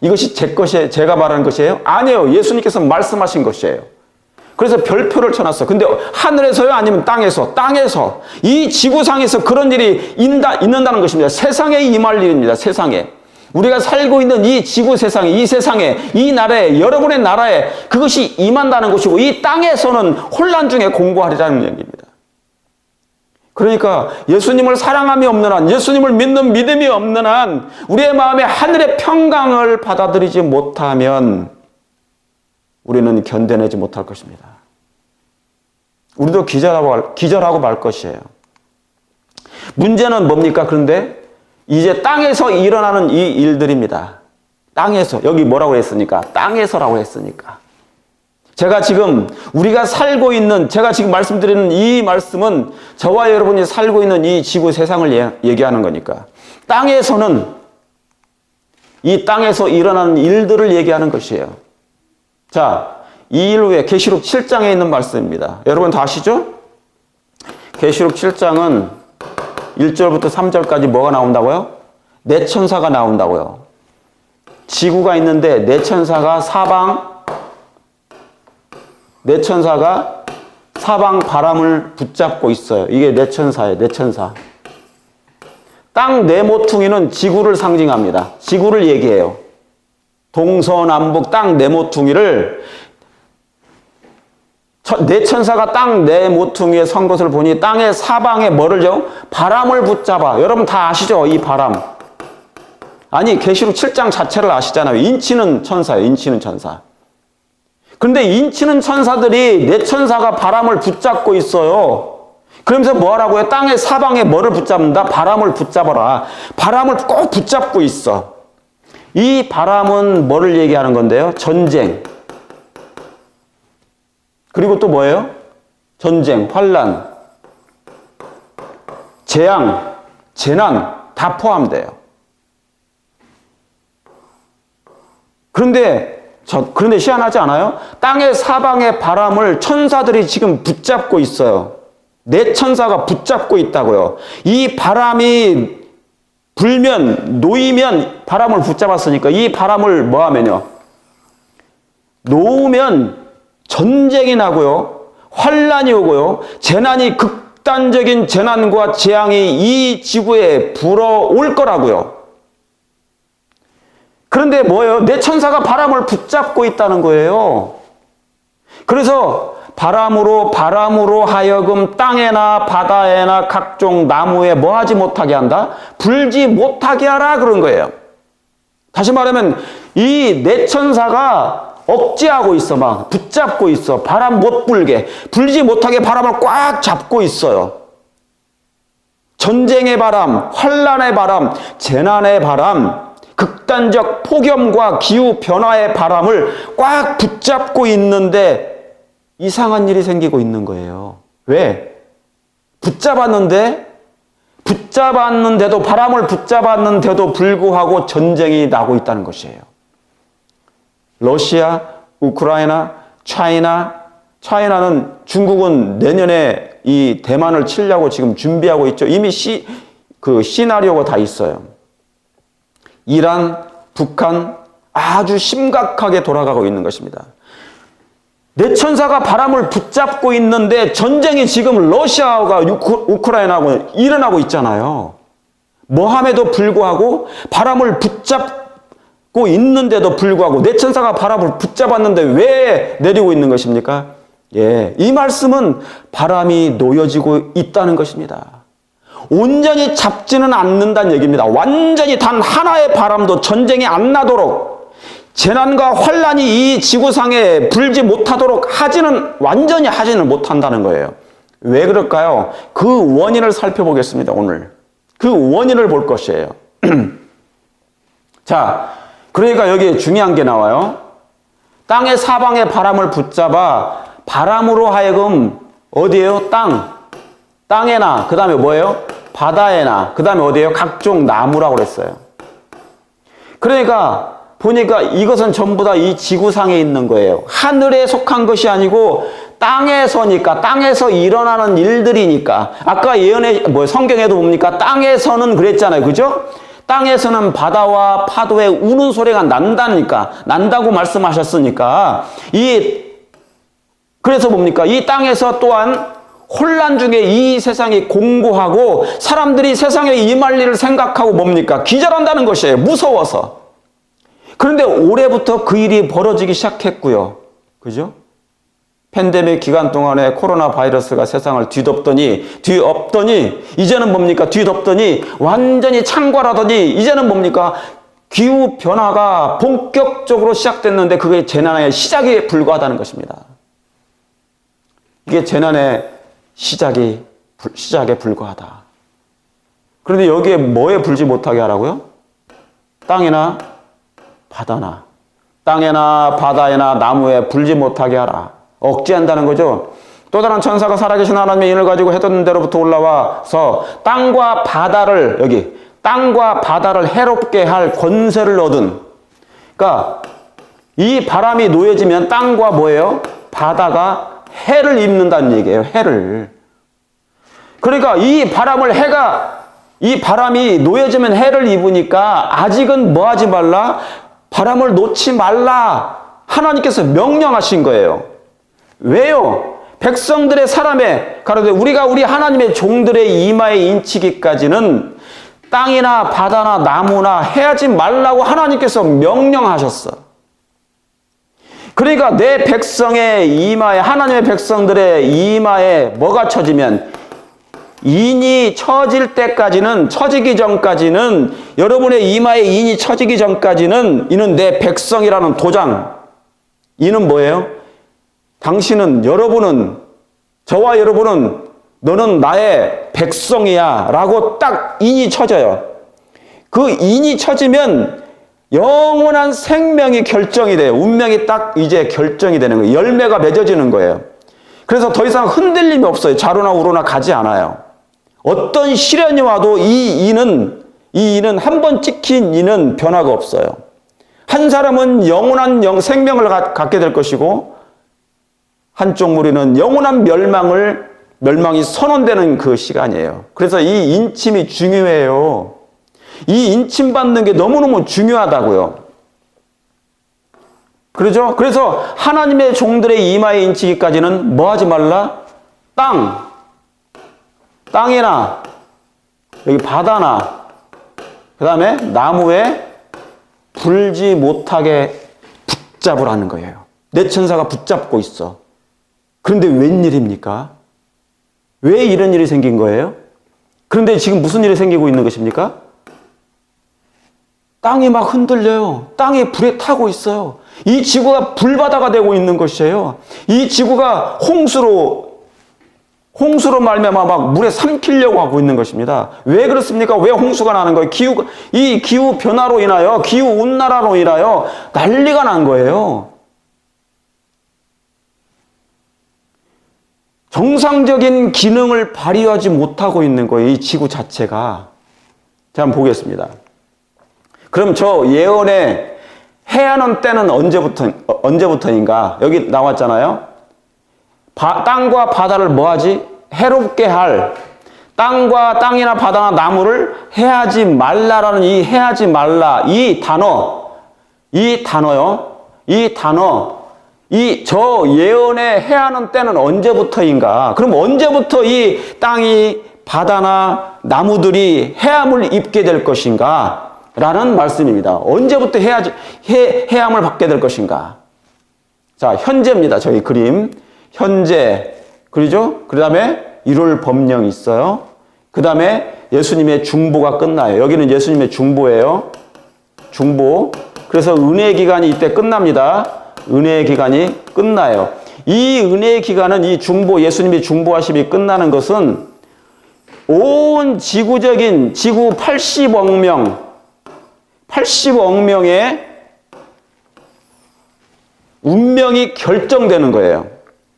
이것이 제 것이에요? 제가 말하는 것이에요? 아니에요. 예수님께서 말씀하신 것이에요. 그래서 별표를 쳐놨어. 근데 하늘에서요? 아니면 땅에서? 땅에서. 이 지구상에서 그런 일이 있는다는 것입니다. 세상에 임할 일입니다. 세상에. 우리가 살고 있는 이 지구 세상에, 이 세상에, 이 나라에, 여러분의 나라에 그것이 임한다는 것이고, 이 땅에서는 혼란 중에 공고하리라는 얘기입니다. 그러니까 예수님을 사랑함이 없는 한, 예수님을 믿는 믿음이 없는 한, 우리의 마음에 하늘의 평강을 받아들이지 못하면 우리는 견뎌내지 못할 것입니다. 우리도 기절하고 말 것이에요. 문제는 뭡니까? 그런데 이제 땅에서 일어나는 이 일들입니다. 땅에서. 여기 뭐라고 했으니까? 땅에서라고 했으니까. 제가 지금 우리가 살고 있는, 제가 지금 말씀드리는 이 말씀은 저와 여러분이 살고 있는 이 지구 세상을 얘기하는 거니까. 땅에서는 이 땅에서 일어나는 일들을 얘기하는 것이에요. 자, 이 일 후에 계시록 7장에 있는 말씀입니다. 여러분 다 아시죠? 계시록 7장은 1절부터 3절까지 뭐가 나온다고요? 네 천사가 나온다고요. 지구가 있는데 네 천사가 사방 바람을 붙잡고 있어요. 이게 네 천사예요. 네 천사. 땅 네 모퉁이는 지구를 상징합니다. 지구를 얘기해요. 동서남북 땅 네 모퉁이를 네 천사가 땅 네 모퉁이에 선 것을 보니 땅의 사방에 뭐를 줘? 바람을 붙잡아. 여러분 다 아시죠? 이 바람. 아니 계시록 7장 자체를 아시잖아요. 인치는 천사예요. 인치는 천사. 그런데 인치는 천사들이 네 천사가 바람을 붙잡고 있어요. 그러면서 뭐 하라고요? 땅의 사방에 뭐를 붙잡는다? 바람을 붙잡아라. 바람을 꼭 붙잡고 있어. 이 바람은 뭐를 얘기하는 건데요? 전쟁. 그리고 또 뭐예요? 전쟁, 환란, 재앙, 재난 다 포함돼요. 그런데 희한하지 않아요? 땅의 사방의 바람을 천사들이 지금 붙잡고 있어요. 네 천사가 붙잡고 있다고요. 이 바람이 불면, 놓이면 바람을 붙잡았으니까 이 바람을 뭐 하면요? 놓으면 전쟁이 나고요. 환란이 오고요. 재난이 극단적인 재난과 재앙이 이 지구에 불어올 거라고요. 그런데 뭐예요? 네 천사가 바람을 붙잡고 있다는 거예요. 그래서 바람으로 하여금 땅에나 바다에나 각종 나무에 뭐 하지 못하게 한다? 불지 못하게 하라 그런 거예요. 다시 말하면 이 네 천사가 억제하고 있어. 막 붙잡고 있어. 바람 못 불게. 불지 못하게 바람을 꽉 잡고 있어요. 전쟁의 바람, 환란의 바람, 재난의 바람, 극단적 폭염과 기후 변화의 바람을 꽉 붙잡고 있는데 이상한 일이 생기고 있는 거예요. 왜? 붙잡았는데도 바람을 붙잡았는데도 불구하고 전쟁이 나고 있다는 것이에요. 러시아, 우크라이나, 차이나는 중국은 내년에 이 대만을 치려고 지금 준비하고 있죠. 이미 시나리오가 다 있어요. 이란, 북한 아주 심각하게 돌아가고 있는 것입니다. 네 천사가 바람을 붙잡고 있는데 전쟁이 지금 러시아와 우크라이나하고 일어나고 있잖아요. 뭐함에도 불구하고 바람을 붙잡고 있는데도 불구하고 네 천사가 바람을 붙잡았는데 왜 내리고 있는 것입니까? 예, 이 말씀은 바람이 놓여지고 있다는 것입니다. 온전히 잡지는 않는다는 얘기입니다. 완전히 단 하나의 바람도 전쟁이 안 나도록 재난과 환란이 이 지구상에 불지 못하도록 완전히 하지는 못한다는 거예요. 왜 그럴까요? 그 원인을 살펴보겠습니다. 오늘 그 원인을 볼 것이에요. 자, 그러니까 여기에 중요한 게 나와요. 땅의 사방에 바람을 붙잡아 바람으로 하여금 어디에요? 땅에나 그 다음에 뭐예요? 바다에나 그 다음에 어디에요? 각종 나무라고 그랬어요. 그러니까 보니까 이것은 전부 다 이 지구상에 있는 거예요. 하늘에 속한 것이 아니고 땅에서니까, 땅에서 일어나는 일들이니까. 아까 예언의, 성경에도 뭡니까? 땅에서는 그랬잖아요. 그죠? 땅에서는 바다와 파도의 우는 소리가 난다고 말씀하셨으니까, 그래서 뭡니까? 이 땅에서 또한 혼란 중에 이 세상이 공고하고 사람들이 세상에 임할 일을 생각하고 뭡니까? 기절한다는 것이에요. 무서워서. 그런데 올해부터 그 일이 벌어지기 시작했고요. 그죠? 팬데믹 기간 동안에 코로나 바이러스가 세상을 뒤엎더니 이제는 뭡니까? 뒤덮더니 완전히 창궐하더니 이제는 뭡니까? 기후 변화가 본격적으로 시작됐는데 그게 재난의 시작에 불과하다는 것입니다. 이게 재난의 시작에 불과하다. 그런데 여기에 뭐에 불지 못하게 하라고요? 땅이나 바다나, 땅에나 바다에나 나무에 불지 못하게 하라. 억제한다는 거죠. 또 다른 천사가 살아계신 하나님의 인을 가지고 해돋는 데로부터 올라와서 땅과 바다를 해롭게 할 권세를 얻은. 그러니까 이 바람이 놓여지면 땅과 뭐예요? 바다가 해를 입는다는 얘기예요. 해를. 그러니까 이 바람이 놓여지면 해를 입으니까 아직은 뭐 하지 말라? 바람을 놓지 말라. 하나님께서 명령하신 거예요. 왜요? 백성들의 사람의, 가로되 우리가 우리 하나님의 종들의 이마에 인치기까지는 땅이나 바다나 나무나 해하지 말라고 하나님께서 명령하셨어. 그러니까 내 백성의 이마에, 하나님의 백성들의 이마에 뭐가 쳐지면, 인이 쳐지기 전까지는, 여러분의 이마에 인이 쳐지기 전까지는 이는 내 백성이라는 도장. 이는 뭐예요? 저와 여러분은 너는 나의 백성이야 라고 딱 인이 쳐져요. 그 인이 쳐지면 영원한 생명이 결정이 돼요. 운명이 딱 이제 결정이 되는 거예요. 열매가 맺어지는 거예요. 그래서 더 이상 흔들림이 없어요. 좌로나 우로나 가지 않아요. 어떤 시련이 와도 이 인은 한 번 찍힌 인은 변화가 없어요. 한 사람은 영원한 생명을 갖게 될 것이고 한쪽 무리는 영원한 멸망이 선언되는 그 시간이에요. 그래서 이 인침이 중요해요. 이 인침받는 게 너무너무 중요하다고요. 그러죠? 그래서 하나님의 종들의 이마에 인치기까지는 뭐 하지 말라? 땅이나 여기 바다나 그 다음에 나무에 불지 못하게 붙잡으라는 거예요. 내 천사가 붙잡고 있어. 그런데 웬일입니까? 왜 이런 일이 생긴 거예요? 그런데 지금 무슨 일이 생기고 있는 것입니까? 땅이 막 흔들려요. 땅이 불에 타고 있어요. 이 지구가 불바다가 되고 있는 것이에요. 이 지구가 홍수로 말미암아 막 물에 삼키려고 하고 있는 것입니다. 왜 그렇습니까? 왜 홍수가 나는 거예요? 이 기후 변화로 인하여, 기후 온난화로 인하여 난리가 난 거예요. 정상적인 기능을 발휘하지 못하고 있는 거예요. 이 지구 자체가. 자, 한번 보겠습니다. 그럼 저 예언의 해하는 때는 언제부터인가? 여기 나왔잖아요. 땅과 바다를 뭐하지? 해롭게 할. 땅이나 바다나 나무를 해하지 말라라는 이 해하지 말라. 이 단어요. 저 예언의 해하는 때는 언제부터인가? 그럼 언제부터 이 땅이 바다나 나무들이 해함을 입게 될 것인가? 라는 말씀입니다. 언제부터 해함을 받게 될 것인가? 자, 현재입니다. 저희 그림. 현재. 그러죠? 그 다음에 1월 법령이 있어요. 그 다음에 예수님의 중보가 끝나요. 여기는 예수님의 중보예요. 중보. 그래서 은혜의 기간이 이때 끝납니다. 은혜의 기간이 끝나요. 이 은혜의 기간은 예수님이 중보하심이 끝나는 것은 온 지구 80억 명의 운명이 결정되는 거예요.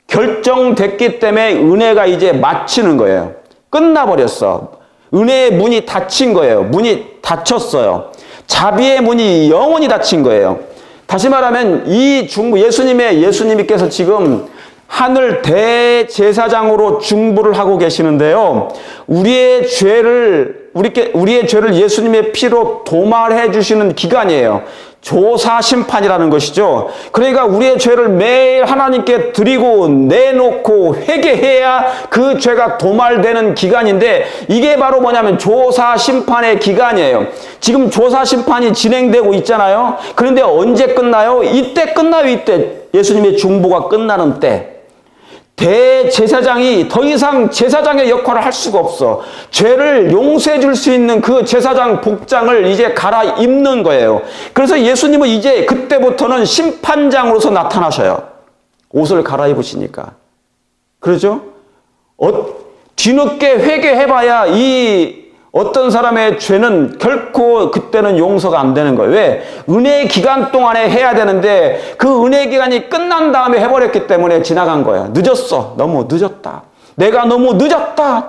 결정됐기 때문에 은혜가 이제 마치는 거예요. 끝나버렸어. 은혜의 문이 닫힌 거예요. 문이 닫혔어요. 자비의 문이 영원히 닫힌 거예요. 다시 말하면 이 중보, 예수님께서 지금 하늘 대제사장으로 중보를 하고 계시는데요. 우리의 죄를 예수님의 피로 도말해 주시는 기간이에요. 조사 심판이라는 것이죠. 그러니까 우리의 죄를 매일 하나님께 드리고 내놓고 회개해야 그 죄가 도말되는 기간인데, 이게 바로 뭐냐면 조사 심판의 기간이에요. 지금 조사 심판이 진행되고 있잖아요. 그런데 언제 끝나요? 이때 끝나요. 이때 예수님의 중보가 끝나는 때. 대제사장이 더 이상 제사장의 역할을 할 수가 없어. 죄를 용서해 줄 수 있는 그 제사장 복장을 이제 갈아입는 거예요. 그래서 예수님은 이제 그때부터는 심판장으로서 나타나셔요. 옷을 갈아입으시니까. 그러죠? 뒤늦게 회개해봐야 이 어떤 사람의 죄는 결코 그때는 용서가 안 되는 거예요. 왜? 은혜의 기간 동안에 해야 되는데 그 은혜의 기간이 끝난 다음에 해버렸기 때문에 지나간 거예요. 늦었어. 너무 늦었다. 내가 너무 늦었다.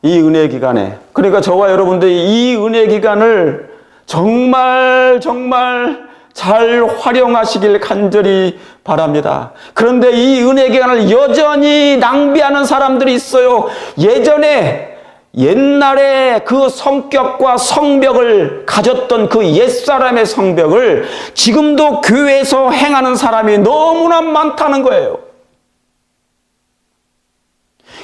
이 은혜의 기간에, 그러니까 저와 여러분들이 이 은혜의 기간을 정말 잘 활용하시길 간절히 바랍니다. 그런데 이 은혜 기간을 여전히 낭비하는 사람들이 있어요. 옛날에 그 성격과 성벽을 가졌던 그 옛사람의 성벽을 지금도 교회에서 행하는 사람이 너무나 많다는 거예요.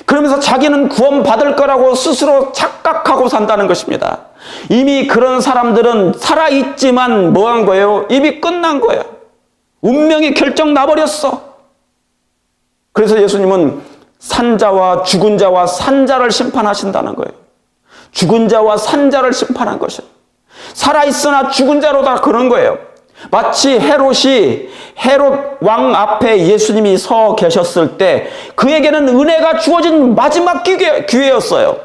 그러면서 자기는 구원받을 거라고 스스로 착각하고 산다는 것입니다. 이미 그런 사람들은 살아있지만 뭐한 거예요? 이미 끝난 거예요. 운명이 결정 나버렸어. 그래서 예수님은 산자와 죽은 자와 산자를 심판하신다는 거예요. 죽은 자와 산자를 심판한 것이에요. 살아있으나 죽은 자로 다 그런 거예요. 마치 헤롯 왕 앞에 예수님이 서 계셨을 때 그에게는 은혜가 주어진 마지막 기회였어요.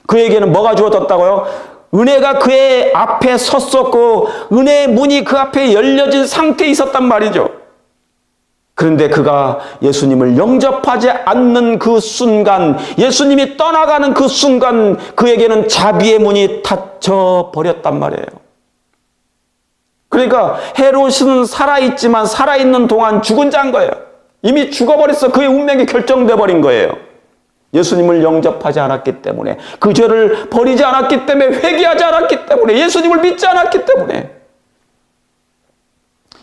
그에게는 뭐가 주어졌다고요? 은혜가 그의 앞에 섰었고 은혜의 문이 그 앞에 열려진 상태에 있었단 말이죠. 그런데 그가 예수님을 영접하지 않는 그 순간, 예수님이 떠나가는 그 순간 그에게는 자비의 문이 닫혀 버렸단 말이에요. 그러니까 헤롯은 살아있지만 살아있는 동안 죽은 자인 거예요. 이미 죽어버렸어. 그의 운명이 결정돼 버린 거예요. 예수님을 영접하지 않았기 때문에, 그 죄를 버리지 않았기 때문에, 회개하지 않았기 때문에, 예수님을 믿지 않았기 때문에.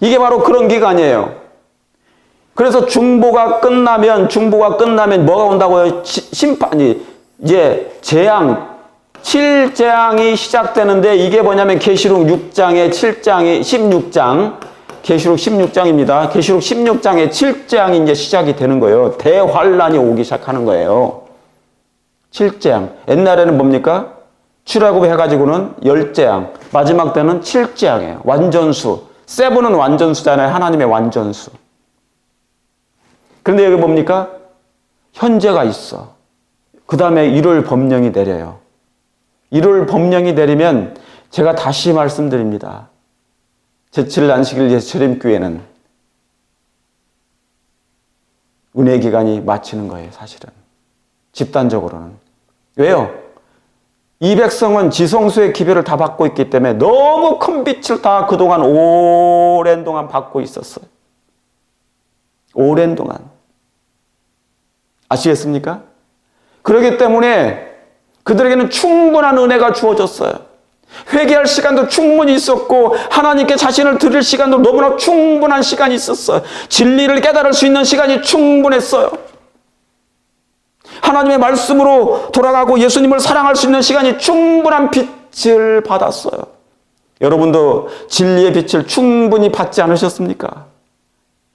이게 바로 그런 기간이에요. 그래서 중보가 끝나면 뭐가 온다고요? 심판이, 이제 재앙, 7재앙이 시작되는데 이게 뭐냐면 계시록 6장의 7장이 16장, 계시록 16장입니다. 계시록 16장의 7재앙이 이제 시작이 되는 거예요. 대환란이 오기 시작하는 거예요. 7재앙. 옛날에는 뭡니까? 출애굽 해가지고는 10재앙, 마지막 때는 7재앙이에요. 완전수. 세븐은 완전수잖아요. 하나님의 완전수. 그런데 여기 뭡니까? 현재가 있어. 그 다음에 1월 법령이 내려요. 1월 법령이 내리면 제가 다시 말씀드립니다. 제7일 안식일 예수님교회는 은혜 기간이 마치는 거예요. 사실은. 집단적으로는. 왜요? 이 백성은 지성소의 기별을 다 받고 있기 때문에 너무 큰 빛을 다 그동안 오랜 동안 받고 있었어요. 오랜 동안. 아시겠습니까? 그렇기 때문에 그들에게는 충분한 은혜가 주어졌어요. 회개할 시간도 충분히 있었고 하나님께 자신을 드릴 시간도 너무나 충분한 시간이 있었어요. 진리를 깨달을 수 있는 시간이 충분했어요. 하나님의 말씀으로 돌아가고 예수님을 사랑할 수 있는 시간이 충분한 빛을 받았어요. 여러분도 진리의 빛을 충분히 받지 않으셨습니까?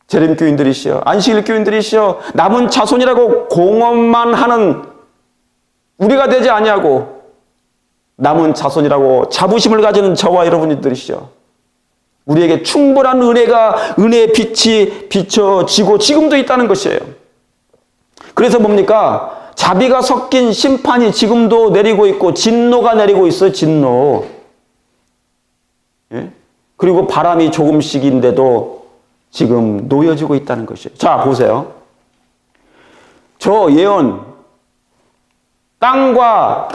재림교인들이시여, 안식일 교인들이시여, 남은 자손이라고 공언만 하는 우리가 되지 아니하고 남은 자손이라고 자부심을 가지는 저와 여러분들이시여, 우리에게 충분한 은혜의 빛이 비춰지고 지금도 있다는 것이에요. 그래서 뭡니까? 자비가 섞인 심판이 지금도 내리고 있고 진노가 내리고 있어요. 진노. 예? 그리고 바람이 조금씩인데도 지금 놓여지고 있다는 것이에요. 자, 보세요. 저 예언, 땅과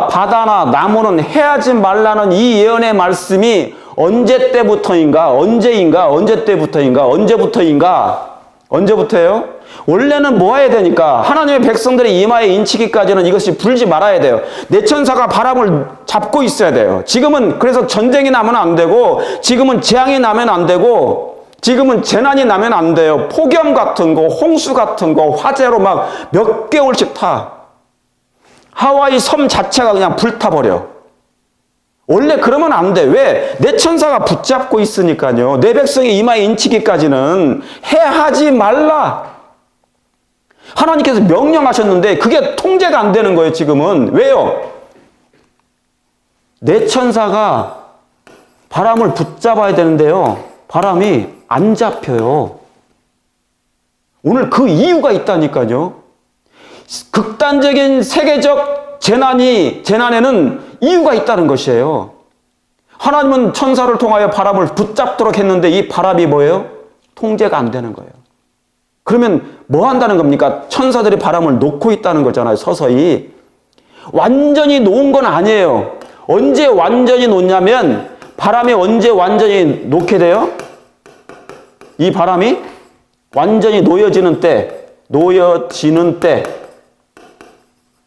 바다나 나무는 해하지 말라는 이 예언의 말씀이 언제 때부터인가? 언제부터예요? 원래는 뭐 해야 되니까? 하나님의 백성들의 이마에 인치기까지는 이것이 불지 말아야 돼요. 내 천사가 바람을 잡고 있어야 돼요. 지금은 그래서 전쟁이 나면 안 되고, 지금은 재앙이 나면 안 되고, 지금은 재난이 나면 안 돼요. 폭염 같은 거, 홍수 같은 거, 화재로 막 몇 개월씩 타. 하와이 섬 자체가 그냥 불타버려. 원래 그러면 안 돼. 왜? 내 천사가 붙잡고 있으니까요. 내 백성이 이마에 인치기까지는 해하지 말라. 하나님께서 명령하셨는데 그게 통제가 안 되는 거예요, 지금은. 왜요? 내 천사가 바람을 붙잡아야 되는데요. 바람이 안 잡혀요. 오늘 그 이유가 있다니까요. 극단적인 세계적 재난에는 이유가 있다는 것이에요. 하나님은 천사를 통하여 바람을 붙잡도록 했는데 이 바람이 뭐예요? 통제가 안 되는 거예요. 그러면 뭐 한다는 겁니까? 천사들이 바람을 놓고 있다는 거잖아요, 서서히. 완전히 놓은 건 아니에요. 언제 완전히 놓냐면 바람이 언제 완전히 놓게 돼요? 이 바람이 완전히 놓여지는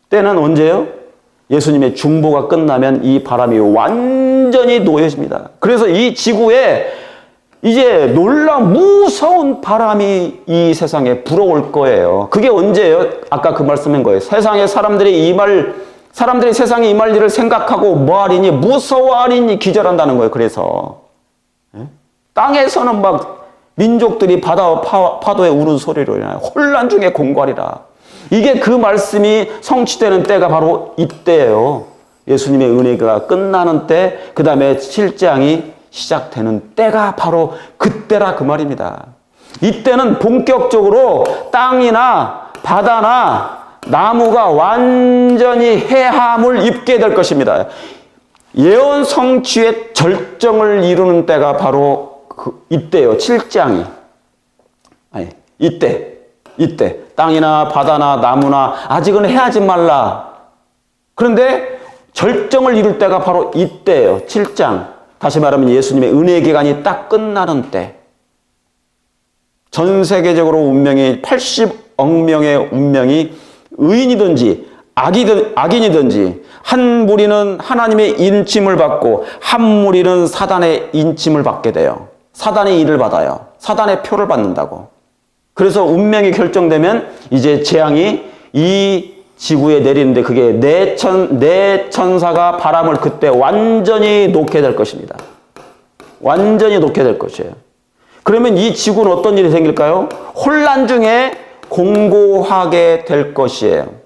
때는 언제요? 예수님의 중보가 끝나면 이 바람이 완전히 놓여집니다. 그래서 이 지구에 이제 무서운 바람이 이 세상에 불어올 거예요. 그게 언제예요? 아까 그 말씀인 거예요. 사람들이 세상에 임할 일을 생각하고 뭐하리니 무서워하리니 기절한다는 거예요. 그래서 땅에서는 막 민족들이 파도에 우는 소리로 인하여 혼란 중에 공갈이라. 이게 그 말씀이 성취되는 때가 바로 이때예요. 예수님의 은혜가 끝나는 때, 그 다음에 실장이 시작되는 때가 바로 그때라 그 말입니다. 이때는 본격적으로 땅이나 바다나 나무가 완전히 해함을 입게 될 것입니다. 예언 성취의 절정을 이루는 때가 바로 이때요. 7장이. 이때. 땅이나 바다나 나무나 아직은 해하지 말라. 그런데 절정을 이룰 때가 바로 이때예요. 7장. 다시 말하면 예수님의 은혜의 기간이 딱 끝나는 때. 전 세계적으로 운명이 80억 명의 운명이 의인이든지 악인이든지 한 무리는 하나님의 인침을 받고 한 무리는 사단의 인침을 받게 돼요. 사단의 일을 받아요. 사단의 표를 받는다고. 그래서 운명이 결정되면 이제 재앙이 이 지구에 내리는데 그게 내 천사가 바람을 그때 완전히 놓게 될 것입니다. 완전히 놓게 될 것이에요. 그러면 이 지구는 어떤 일이 생길까요? 혼란 중에 공고하게 될 것이에요.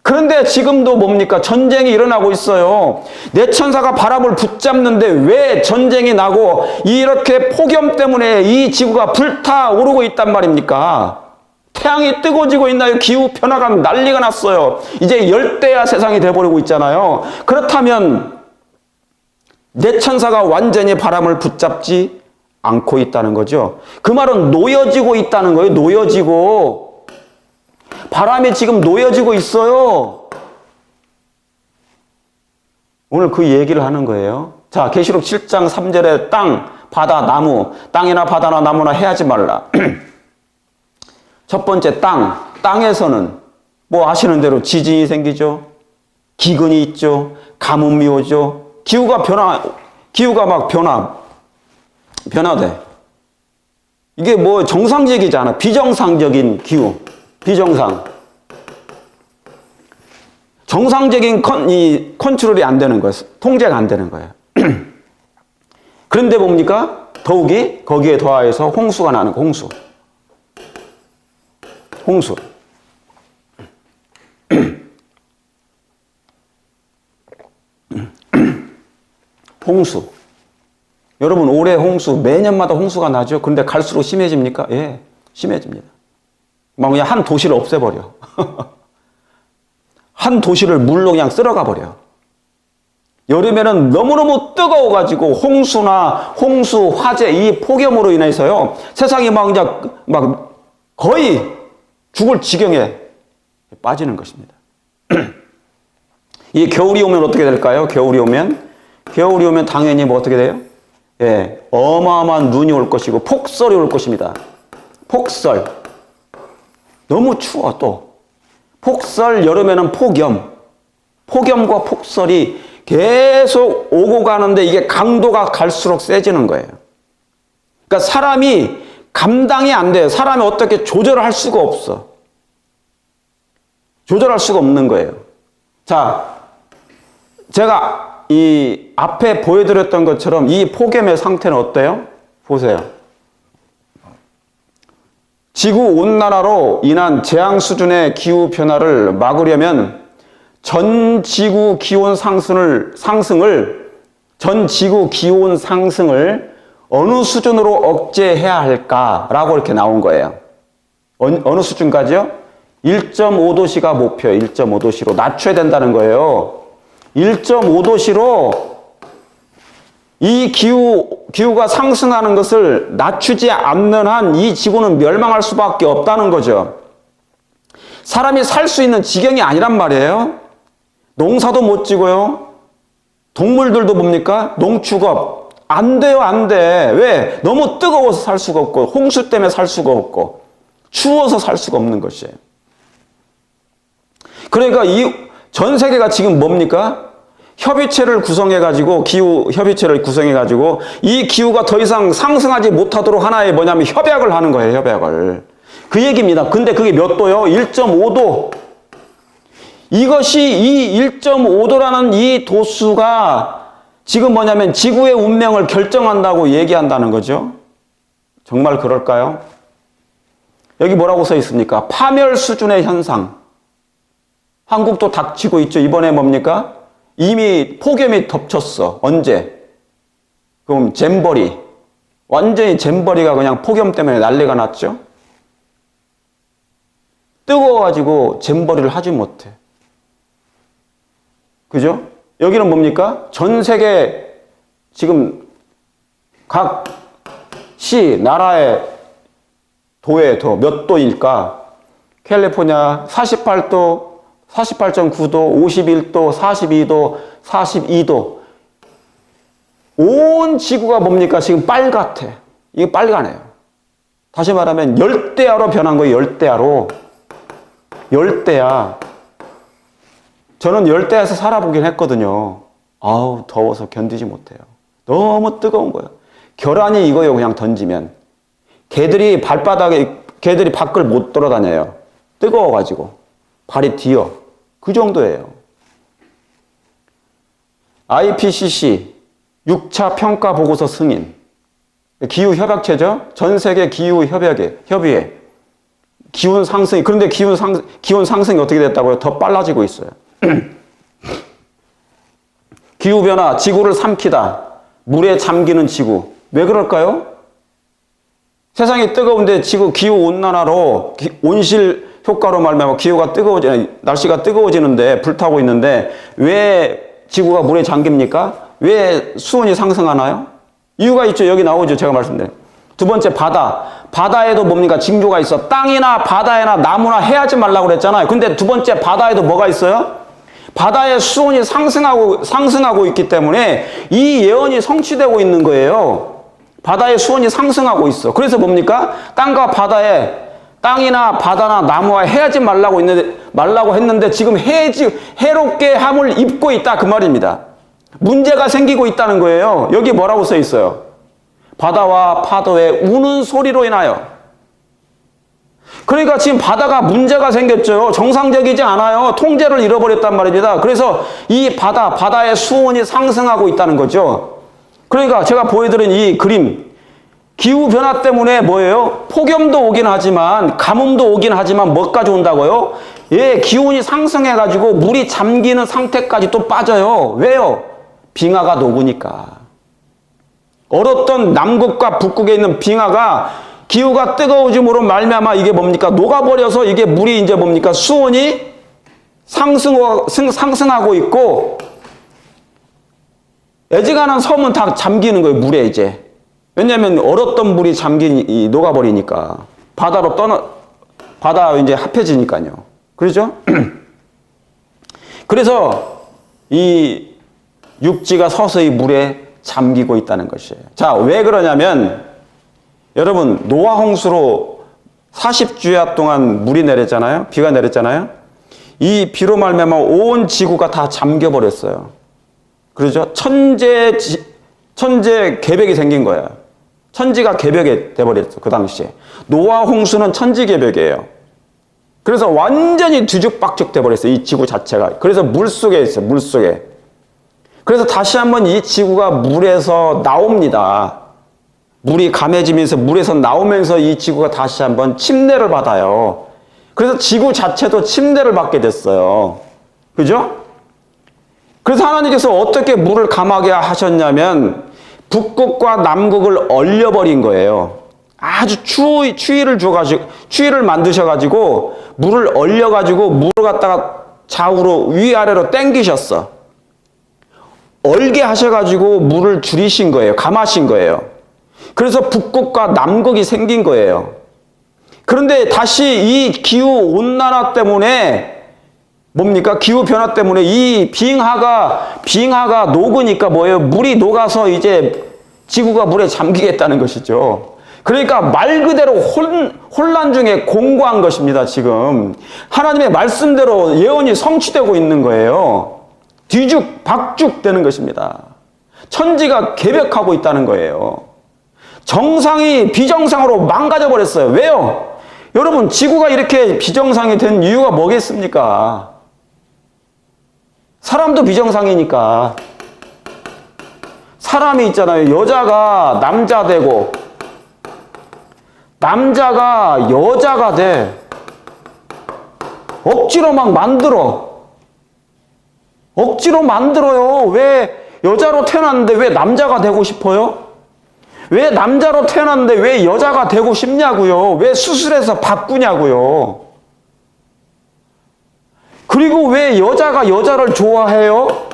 그런데 지금도 뭡니까? 전쟁이 일어나고 있어요. 내 천사가 바람을 붙잡는데 왜 전쟁이 나고 이렇게 폭염 때문에 이 지구가 불타오르고 있단 말입니까? 태양이 뜨거워지고 있나요? 기후 변화가 난리가 났어요. 이제 열대야 세상이 돼버리고 있잖아요. 그렇다면 내 천사가 완전히 바람을 붙잡지 않고 있다는 거죠. 그 말은 놓여지고 있다는 거예요. 놓여지고. 바람이 지금 놓여지고 있어요. 오늘 그 얘기를 하는 거예요. 자, 계시록 7장 3절에 땅, 바다, 나무, 땅이나 바다나 나무나 해하지 말라. 첫 번째 땅에서는 뭐 아시는 대로 지진이 생기죠. 기근이 있죠. 가뭄이 오죠. 기후가 막 변화돼. 이게 뭐 정상적이지 않아. 비정상적인 기후. 정상적인 컨트롤이 안 되는 거예요. 통제가 안 되는 거예요. 그런데 뭡니까? 더욱이 거기에 더하여서 홍수가 나는 거, 홍수. 홍수. 여러분, 올해 홍수, 매년마다 홍수가 나죠? 그런데 갈수록 심해집니까? 예, 심해집니다. 막 그냥 한 도시를 없애버려. 한 도시를 물로 그냥 쓸어가 버려. 여름에는 너무너무 뜨거워가지고 홍수, 화재, 이 폭염으로 인해서요, 세상이 막 거의 죽을 지경에 빠지는 것입니다. 이 겨울이 오면 어떻게 될까요? 겨울이 오면 당연히 뭐 어떻게 돼요? 예, 어마어마한 눈이 올 것이고 폭설이 올 것입니다. 폭설. 너무 추워 또. 폭설, 여름에는 폭염. 폭염과 폭설이 계속 오고 가는데 이게 강도가 갈수록 세지는 거예요. 그러니까 사람이 감당이 안 돼요. 사람이 어떻게 조절을 할 수가 없어. 조절할 수가 없는 거예요. 자, 제가 이 앞에 보여드렸던 것처럼 이 폭염의 상태는 어때요? 보세요. 지구온난화로 인한 재앙 수준의 기후변화를 막으려면 전 지구 기온 상승을 어느 수준으로 억제해야 할까라고 이렇게 나온 거예요. 어느 수준까지요? 1.5도씨가 목표, 1.5도씨로 낮춰야 된다는 거예요. 1.5도씨로 이 기후가 상승하는 것을 낮추지 않는 한 이 지구는 멸망할 수밖에 없다는 거죠. 사람이 살 수 있는 지경이 아니란 말이에요. 농사도 못 지고요. 동물들도 뭡니까? 농축업. 안 돼요, 안 돼. 왜? 너무 뜨거워서 살 수가 없고, 홍수 때문에 살 수가 없고, 추워서 살 수가 없는 것이에요. 그러니까 이 전 세계가 지금 뭡니까? 협의체를 구성해가지고, 기후협의체를 구성해가지고, 이 기후가 더 이상 상승하지 못하도록 하나의 뭐냐면 협약을 하는 거예요, 협약을. 그 얘기입니다. 근데 그게 몇 도요? 1.5도. 이것이 이 1.5도라는 이 도수가 지금 뭐냐면 지구의 운명을 결정한다고 얘기한다는 거죠. 정말 그럴까요? 여기 뭐라고 써 있습니까? 파멸 수준의 현상. 한국도 닥치고 있죠. 이번에 뭡니까? 이미 폭염이 덮쳤어. 언제? 그럼 잼버리. 완전히 잼버리가 그냥 폭염 때문에 난리가 났죠. 뜨거워가지고 잼버리를 하지 못해. 그죠? 여기는 뭡니까? 전 세계 지금 각 시, 나라의 도에 더 몇 도일까? 캘리포니아 48도, 48.9도, 51도, 42도, 42도. 온 지구가 뭡니까? 지금 빨갛대. 이게 빨가네요. 다시 말하면 열대야로 변한 거예요. 열대야로. 열대야. 저는 열대야에서 살아보긴 했거든요. 아우, 더워서 견디지 못해요. 너무 뜨거운 거예요. 결안이 이거예요. 그냥 던지면. 개들이 밖을 못 돌아다녀요. 뜨거워가지고. 발이 뒤어. 그 정도예요. IPCC 6차 평가 보고서 승인. 기후협약체죠. 전 세계 기후협의회. 기온 상승이, 그런데 기온 상승이 어떻게 됐다고요? 더 빨라지고 있어요. 기후변화, 지구를 삼키다. 물에 잠기는 지구. 왜 그럴까요? 세상이 뜨거운데 기후온난화로 온실 효과로 말미암아 날씨가 뜨거워지는데 불타고 있는데 왜 지구가 물에 잠깁니까? 왜 수온이 상승하나요? 이유가 있죠. 여기 나오죠. 제가 말씀드린. 두 번째, 바다. 바다에도 뭡니까? 징조가 있어. 땅이나 바다에나 나무나 해하지 말라고 그랬잖아요. 근데 두 번째, 바다에도 뭐가 있어요? 바다의 수온이 상승하고 있기 때문에 이 예언이 성취되고 있는 거예요. 바다의 수온이 상승하고 있어. 그래서 뭡니까? 땅이나 바다나 나무와 해하지 말라고 했는데 지금 해롭게 함을 입고 있다. 그 말입니다. 문제가 생기고 있다는 거예요. 여기 뭐라고 써 있어요? 바다와 파도의 우는 소리로 인하여. 그러니까 지금 바다가 문제가 생겼죠. 정상적이지 않아요. 통제를 잃어버렸단 말입니다. 그래서 이 바다의 수온이 상승하고 있다는 거죠. 그러니까 제가 보여드린 이 그림, 기후변화 때문에 뭐예요? 폭염도 오긴 하지만, 가뭄도 오긴 하지만 뭐까지 온다고요? 예, 기온이 상승해가지고 물이 잠기는 상태까지 또 빠져요. 왜요? 빙하가 녹으니까. 얼었던 남극과 북극에 있는 빙하가 기후가 뜨거워짐으로 말미암아 이게 뭡니까? 녹아버려서 이게 물이 이제 뭡니까? 수온이 상승하고 있고, 애지간한 섬은 다 잠기는 거예요, 물에 이제. 왜냐면 얼었던 물이 녹아버리니까. 바다 이제 합해지니까요. 그렇죠? 그래서 이 육지가 서서히 물에 잠기고 있다는 것이에요. 자, 왜 그러냐면 여러분 노아 홍수로 40주야 동안 물이 내렸잖아요. 비가 내렸잖아요. 이 비로 말미암아 온 지구가 다 잠겨 버렸어요. 그러죠? 천재 개벽이 생긴 거야. 천지가 개벽이 돼 버렸어. 그 당시에. 노아 홍수는 천지 개벽이에요. 그래서 완전히 뒤죽박죽 돼 버렸어요. 이 지구 자체가. 그래서 물속에 있어요. 물속에. 그래서 다시 한번 이 지구가 물에서 나옵니다. 물이 감해지면서 물에서 나오면서 이 지구가 다시 한번 침례를 받아요. 그래서 지구 자체도 침례를 받게 됐어요. 그죠? 그래서 하나님께서 어떻게 물을 감하게 하셨냐면 북극과 남극을 얼려버린 거예요. 아주 추위를 만드셔가지고 물을 얼려가지고 물을 갖다가 좌우로 위아래로 땡기셨어. 얼게 하셔가지고 물을 줄이신 거예요. 감하신 거예요. 그래서 북극과 남극이 생긴 거예요. 그런데 다시 이 기후온난화 때문에 뭡니까? 기후변화 때문에 이 빙하가 녹으니까 뭐예요? 물이 녹아서 이제 지구가 물에 잠기겠다는 것이죠. 그러니까 말 그대로 혼란 중에 공고한 것입니다, 지금. 하나님의 말씀대로 예언이 성취되고 있는 거예요. 뒤죽박죽 되는 것입니다. 천지가 개벽하고 있다는 거예요. 정상이 비정상으로 망가져 버렸어요. 왜요? 여러분, 지구가 이렇게 비정상이 된 이유가 뭐겠습니까? 사람도 비정상이니까. 사람이 있잖아요. 여자가 남자 되고 남자가 여자가 돼. 억지로 막 만들어. 억지로 만들어요. 왜 여자로 태어났는데 왜 남자가 되고 싶어요? 왜 남자로 태어났는데 왜 여자가 되고 싶냐고요? 왜 수술해서 바꾸냐고요? 그리고 왜 여자가 여자를 좋아해요?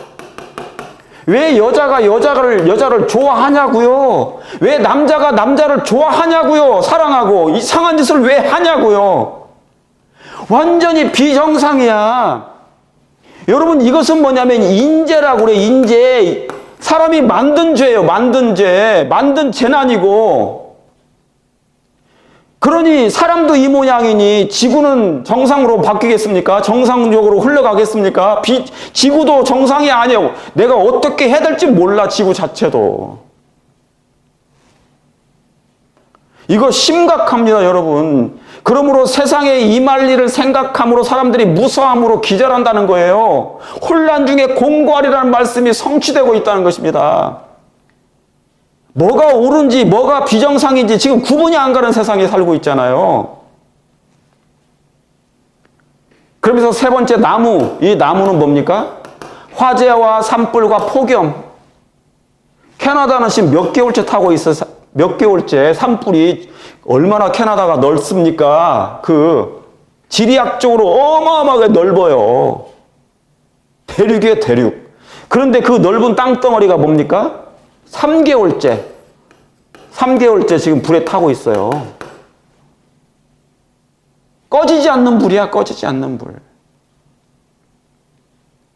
왜 여자가 여자를 좋아하냐고요? 왜 남자가 남자를 좋아하냐고요? 사랑하고 이상한 짓을 왜 하냐고요? 완전히 비정상이야. 여러분, 이것은 뭐냐면 인재라고 그래. 인재. 사람이 만든 죄예요. 만든 죄. 만든 재난이고. 그러니 사람도 이 모양이니 지구는 정상으로 바뀌겠습니까? 정상적으로 흘러가겠습니까? 지구도 정상이 아니에요. 내가 어떻게 해야 될지 몰라, 지구 자체도. 이거 심각합니다, 여러분. 그러므로 세상에 임할 일을 생각함으로 사람들이 무서함으로 기절한다는 거예요. 혼란 중에 공고하리라는 말씀이 성취되고 있다는 것입니다. 뭐가 옳은지 뭐가 비정상인지 지금 구분이 안 가는 세상에 살고 있잖아요. 그러면서 세 번째 나무. 이 나무는 뭡니까? 화재와 산불과 폭염. 캐나다는 지금 몇 개월째 타고 있어요. 몇 개월째 산불이 얼마나 캐나다가 넓습니까? 그 지리학적으로 어마어마하게 넓어요. 대륙이에요, 대륙. 그런데 그 넓은 땅덩어리가 뭡니까? 3개월째 지금 불에 타고 있어요. 꺼지지 않는 불이야, 꺼지지 않는 불.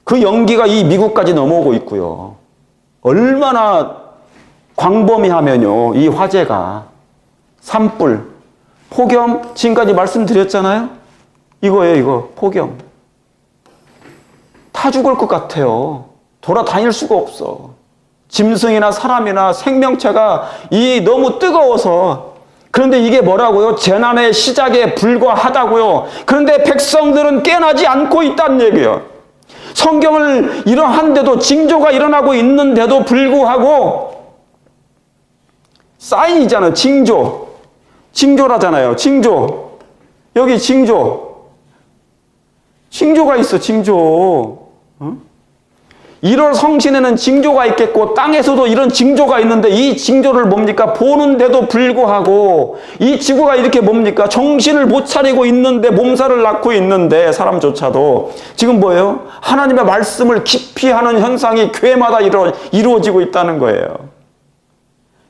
그 연기가 이 미국까지 넘어오고 있고요. 얼마나 광범위하면요, 이 화재가. 산불, 폭염, 지금까지 말씀드렸잖아요. 이거예요, 이거. 폭염. 타 죽을 것 같아요. 돌아다닐 수가 없어. 짐승이나 사람이나 생명체가 너무 뜨거워서. 그런데 이게 뭐라고요? 재난의 시작에 불과하다고요. 그런데 백성들은 깨나지 않고 있다는 얘기예요. 성경을 이러한데도, 징조가 일어나고 있는데도 불구하고 사인이잖아요. 징조라잖아요. 징조. 여기 징조가 있어. 징조. 1월 성신에는 징조가 있겠고 땅에서도 이런 징조가 있는데 이 징조를 뭡니까? 보는데도 불구하고 이 지구가 이렇게 뭡니까? 정신을 못 차리고 있는데, 몸살을 낳고 있는데, 사람조차도 지금 뭐예요? 하나님의 말씀을 기피하는 현상이 교회마다 이루어지고 있다는 거예요.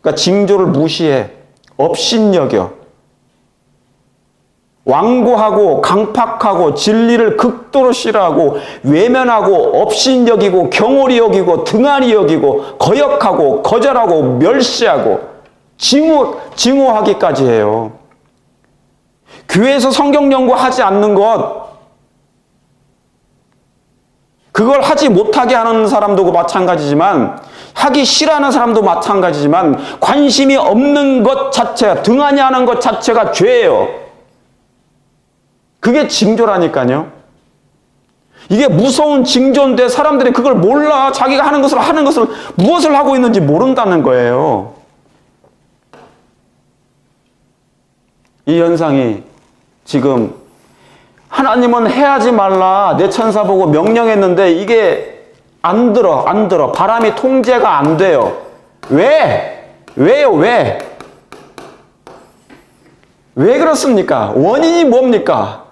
그러니까 징조를 무시해. 업신여겨. 완고하고 강팍하고 진리를 극도로 싫어하고 외면하고 업신여기고 경홀히 여기고 등한히 여기고 거역하고 거절하고 멸시하고 증오하기까지 해요. 교회에서 성경 연구하지 않는 것, 그걸 하지 못하게 하는 사람도 마찬가지지만, 하기 싫어하는 사람도 마찬가지지만, 관심이 없는 것 자체가, 등한히 하는 것 자체가 죄예요. 그게 징조라니까요. 이게 무서운 징조인데 사람들이 그걸 몰라. 자기가 하는 것을 무엇을 하고 있는지 모른다는 거예요. 이 현상이 지금 하나님은 해하지 말라 내 천사 보고 명령했는데 이게 안 들어. 바람이 통제가 안 돼요. 왜요? 왜 그렇습니까? 원인이 뭡니까?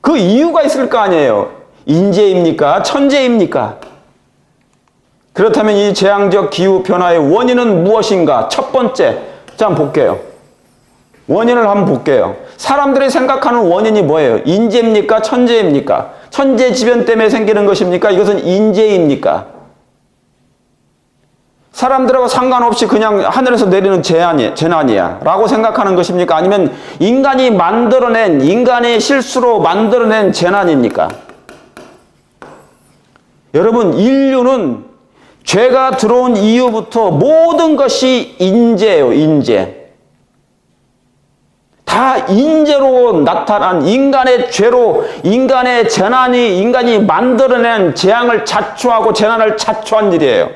그 이유가 있을 거 아니에요. 인재입니까? 천재입니까? 그렇다면 이 재앙적 기후 변화의 원인은 무엇인가? 첫 번째, 자 한번 볼게요. 원인을 한번 볼게요. 사람들이 생각하는 원인이 뭐예요? 인재입니까? 천재입니까? 천재지변 때문에 생기는 것입니까? 이것은 인재입니까? 사람들하고 상관없이 그냥 하늘에서 내리는 재난이야 라고 생각하는 것입니까? 아니면 인간이 만들어낸, 인간의 실수로 만들어낸 재난입니까? 여러분, 인류는 죄가 들어온 이후부터 모든 것이 인재예요. 인재. 다 인재로 나타난 인간의 죄로, 인간의 재난이, 인간이 만들어낸 재앙을 자초하고 재난을 자초한 일이에요.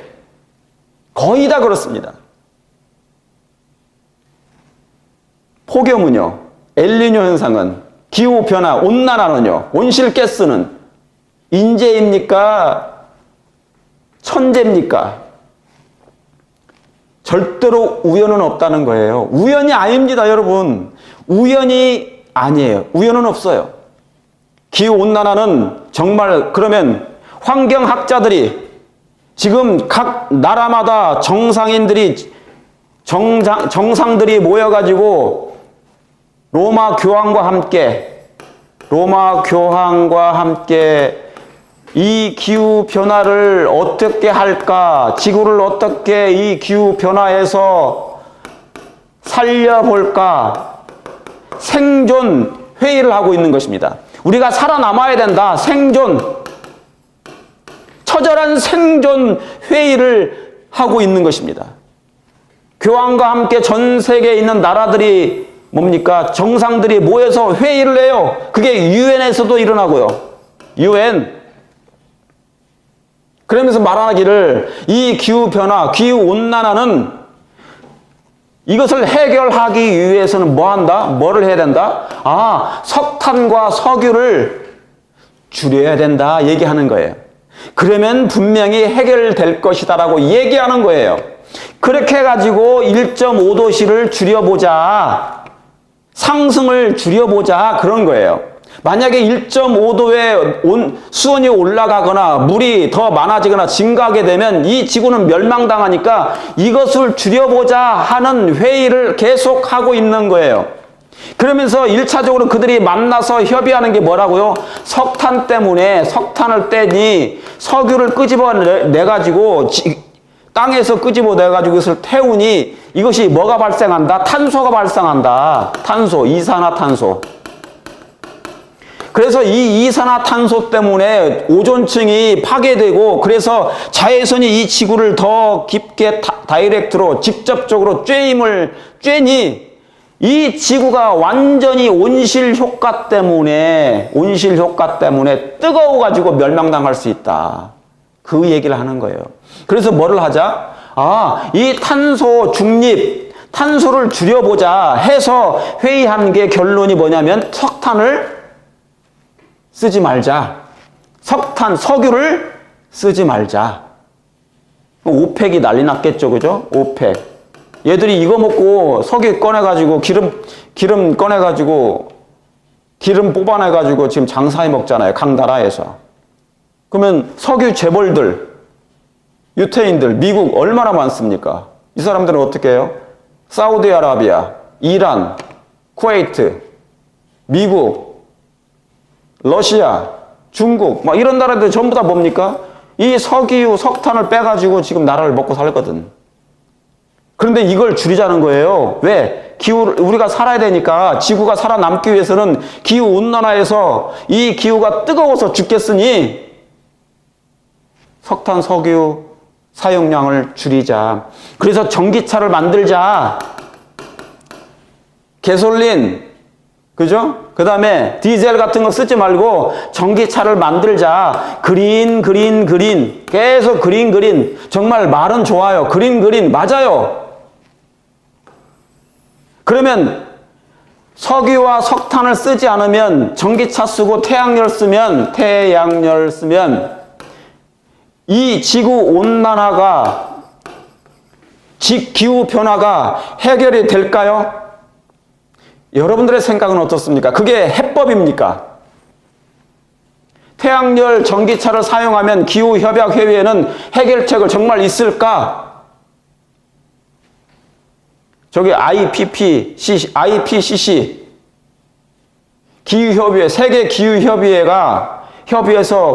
거의 다 그렇습니다. 폭염은요, 엘니뇨 현상은, 기후변화, 온난화는요, 온실가스는 인재입니까? 천재입니까? 절대로 우연은 없다는 거예요. 우연이 아닙니다, 여러분. 우연이 아니에요. 우연은 없어요. 기후온난화는 정말 그러면 환경학자들이 지금 각 나라마다 정상들이 모여가지고 로마 교황과 함께 이 기후 변화를 어떻게 할까? 지구를 어떻게 이 기후 변화에서 살려볼까? 생존 회의를 하고 있는 것입니다. 우리가 살아남아야 된다. 처절한 생존 회의를 하고 있는 것입니다. 교황과 함께 전 세계에 있는 나라들이 뭡니까? 정상들이 모여서 회의를 해요. 그게 유엔에서도 일어나고요. 유엔. 그러면서 말하기를 이 기후변화, 기후온난화는 이것을 해결하기 위해서는 뭐 한다? 뭐를 해야 된다? 석탄과 석유를 줄여야 된다 얘기하는 거예요. 그러면 분명히 해결될 것이다라고 얘기하는 거예요. 그렇게 해가지고 1.5도씨를 줄여보자. 상승을 줄여보자. 그런 거예요. 만약에 1.5도의 수온이 올라가거나 물이 더 많아지거나 증가하게 되면 이 지구는 멸망당하니까 이것을 줄여보자 하는 회의를 계속하고 있는 거예요. 그러면서 1차적으로 그들이 만나서 협의하는 게 뭐라고요? 석탄 때문에 석탄을 떼니 석유를 끄집어내가지고 땅에서 끄집어내가지고 이것을 태우니 이것이 뭐가 발생한다? 탄소가 발생한다. 탄소, 이산화탄소. 그래서 이 이산화탄소 때문에 오존층이 파괴되고 그래서 자외선이 이 지구를 더 깊게 다이렉트로 직접적으로 쬐니 이 지구가 완전히 온실 효과 때문에 뜨거워가지고 멸망당할 수 있다. 그 얘기를 하는 거예요. 그래서 뭐를 하자? 이 탄소 중립, 탄소를 줄여보자 해서 회의한 게 결론이 뭐냐면 석탄을 쓰지 말자. 석유를 쓰지 말자. 오펙이 난리 났겠죠, 그죠? 오펙. 얘들이 이거 먹고 석유 꺼내가지고 기름 꺼내가지고 기름 뽑아내가지고 지금 장사해 먹잖아요, 각 나라에서. 그러면 석유 재벌들, 유태인들, 미국 얼마나 많습니까? 이 사람들은 어떻게 해요? 사우디아라비아, 이란, 쿠웨이트, 미국, 러시아, 중국, 막 이런 나라들 전부 다 뭡니까? 이 석유, 석탄을 빼가지고 지금 나라를 먹고 살거든. 그런데 이걸 줄이자는 거예요. 왜? 우리가 살아야 되니까, 지구가 살아남기 위해서는 기후온난화에서 이 기후가 뜨거워서 죽겠으니 석탄, 석유 사용량을 줄이자. 그래서 전기차를 만들자. 가솔린, 그죠? 그 다음에 디젤 같은 거 쓰지 말고 전기차를 만들자. 그린. 계속 그린. 정말 말은 좋아요. 그린. 맞아요. 그러면 석유와 석탄을 쓰지 않으면, 전기차 쓰고 태양열 쓰면 이 지구 온난화가, 기후 변화가 해결이 될까요? 여러분들의 생각은 어떻습니까? 그게 해법입니까? 태양열 전기차를 사용하면 기후협약회의에는 해결책을 정말 있을까? 저기 IPCC 기후협의회, 세계 기후협의회에서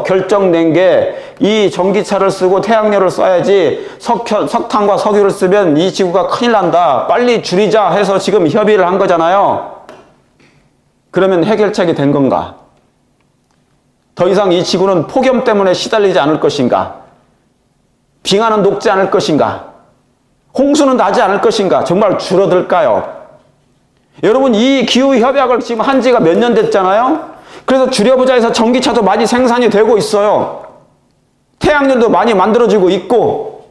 결정낸 게 이 전기차를 쓰고 태양열을 써야지 석탄과 석유를 쓰면 이 지구가 큰일 난다. 빨리 줄이자 해서 지금 협의를 한 거잖아요. 그러면 해결책이 된 건가? 더 이상 이 지구는 폭염 때문에 시달리지 않을 것인가? 빙하는 녹지 않을 것인가? 홍수는 나지 않을 것인가? 정말 줄어들까요? 여러분, 이 기후협약을 지금 한 지가 몇 년 됐잖아요? 그래서 줄여보자 해서 전기차도 많이 생산이 되고 있어요. 태양열도 많이 만들어지고 있고.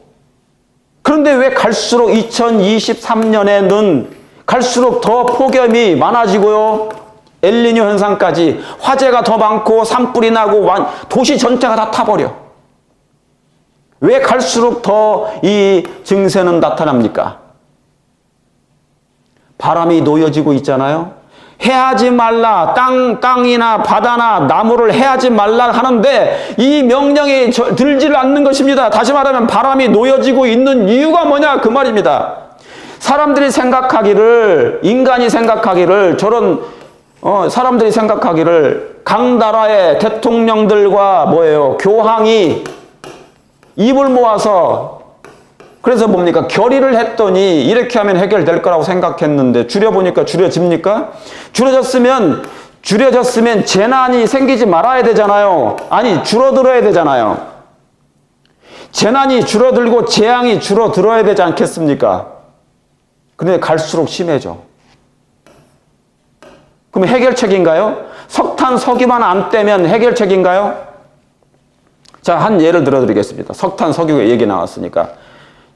그런데 왜 갈수록 2023년에는 갈수록 더 폭염이 많아지고요. 엘니뇨 현상까지, 화재가 더 많고 산불이 나고 도시 전체가 다 타버려. 왜 갈수록 더 이 증세는 나타납니까? 바람이 놓여지고 있잖아요. 해하지 말라. 땅이나 바다나 나무를 해하지 말라 하는데 이 명령이 들지를 않는 것입니다. 다시 말하면 바람이 놓여지고 있는 이유가 뭐냐 그 말입니다. 사람들이 생각하기를, 인간이 생각하기를, 사람들이 생각하기를 각 나라의 대통령들과 교황이 입을 모아서, 그래서 뭡니까? 결의를 했더니 이렇게 하면 해결될 거라고 생각했는데 줄여보니까 줄여집니까? 줄여졌으면 재난이 생기지 말아야 되잖아요. 아니, 줄어들어야 되잖아요. 재난이 줄어들고 재앙이 줄어들어야 되지 않겠습니까? 근데 갈수록 심해져. 그럼 해결책인가요? 석탄, 석유만 안 떼면 해결책인가요? 자, 한 예를 들어드리겠습니다. 석탄, 석유 얘기 나왔으니까.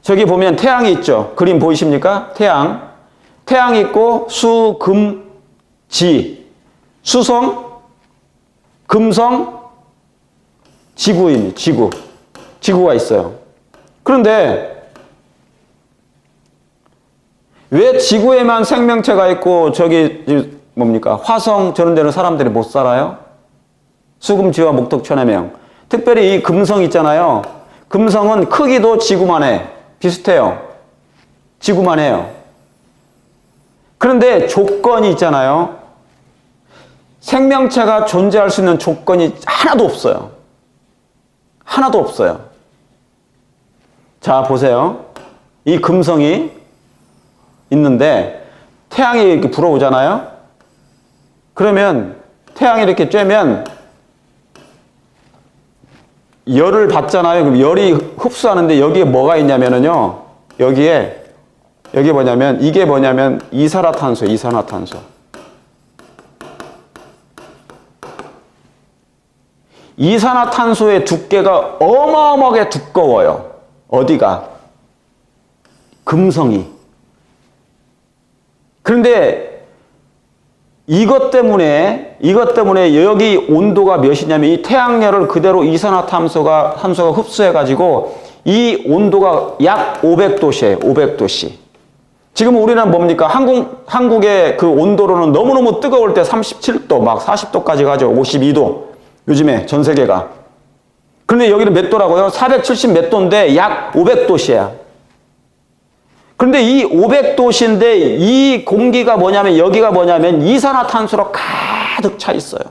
저기 보면 태양이 있죠. 그림 보이십니까? 태양 있고 수, 금, 지. 수성, 금성, 지구입니다. 지구가 있어요. 그런데 왜 지구에만 생명체가 있고 저기 화성 저런 데는 사람들이 못 살아요? 수금지와 목독천해명. 특별히 이 금성 있잖아요. 금성은 크기도 지구만 해. 비슷해요. 지구만 해요. 그런데 조건이 있잖아요. 생명체가 존재할 수 있는 조건이 하나도 없어요. 하나도 없어요. 자, 보세요. 이 금성이 있는데 태양이 이렇게 불어오잖아요. 그러면 태양이 이렇게 쬐면 열을 받잖아요. 그럼 열이 흡수하는데 여기에 뭐가 있냐면요. 여기에 뭐냐면 이게 뭐냐면 이산화탄소예요. 이산화탄소. 이산화탄소의 두께가 어마어마하게 두꺼워요. 어디가? 금성이. 그런데 이것 때문에 여기 온도가 몇이냐면 이 태양열을 그대로 이산화탄소가 흡수해가지고 이 온도가 약 500도씨예요. 500도씨. 지금 우리는 뭡니까? 한국의 그 온도로는 너무너무 뜨거울 때 37도, 막 40도까지 가죠. 52도. 요즘에 전 세계가. 그런데 여기는 몇 도라고요? 470 몇 도인데 약 500도씨야. 그런데 이 500도씨인데 이 공기가 뭐냐면 여기가 뭐냐면 이산화탄소로 가득 차 있어요.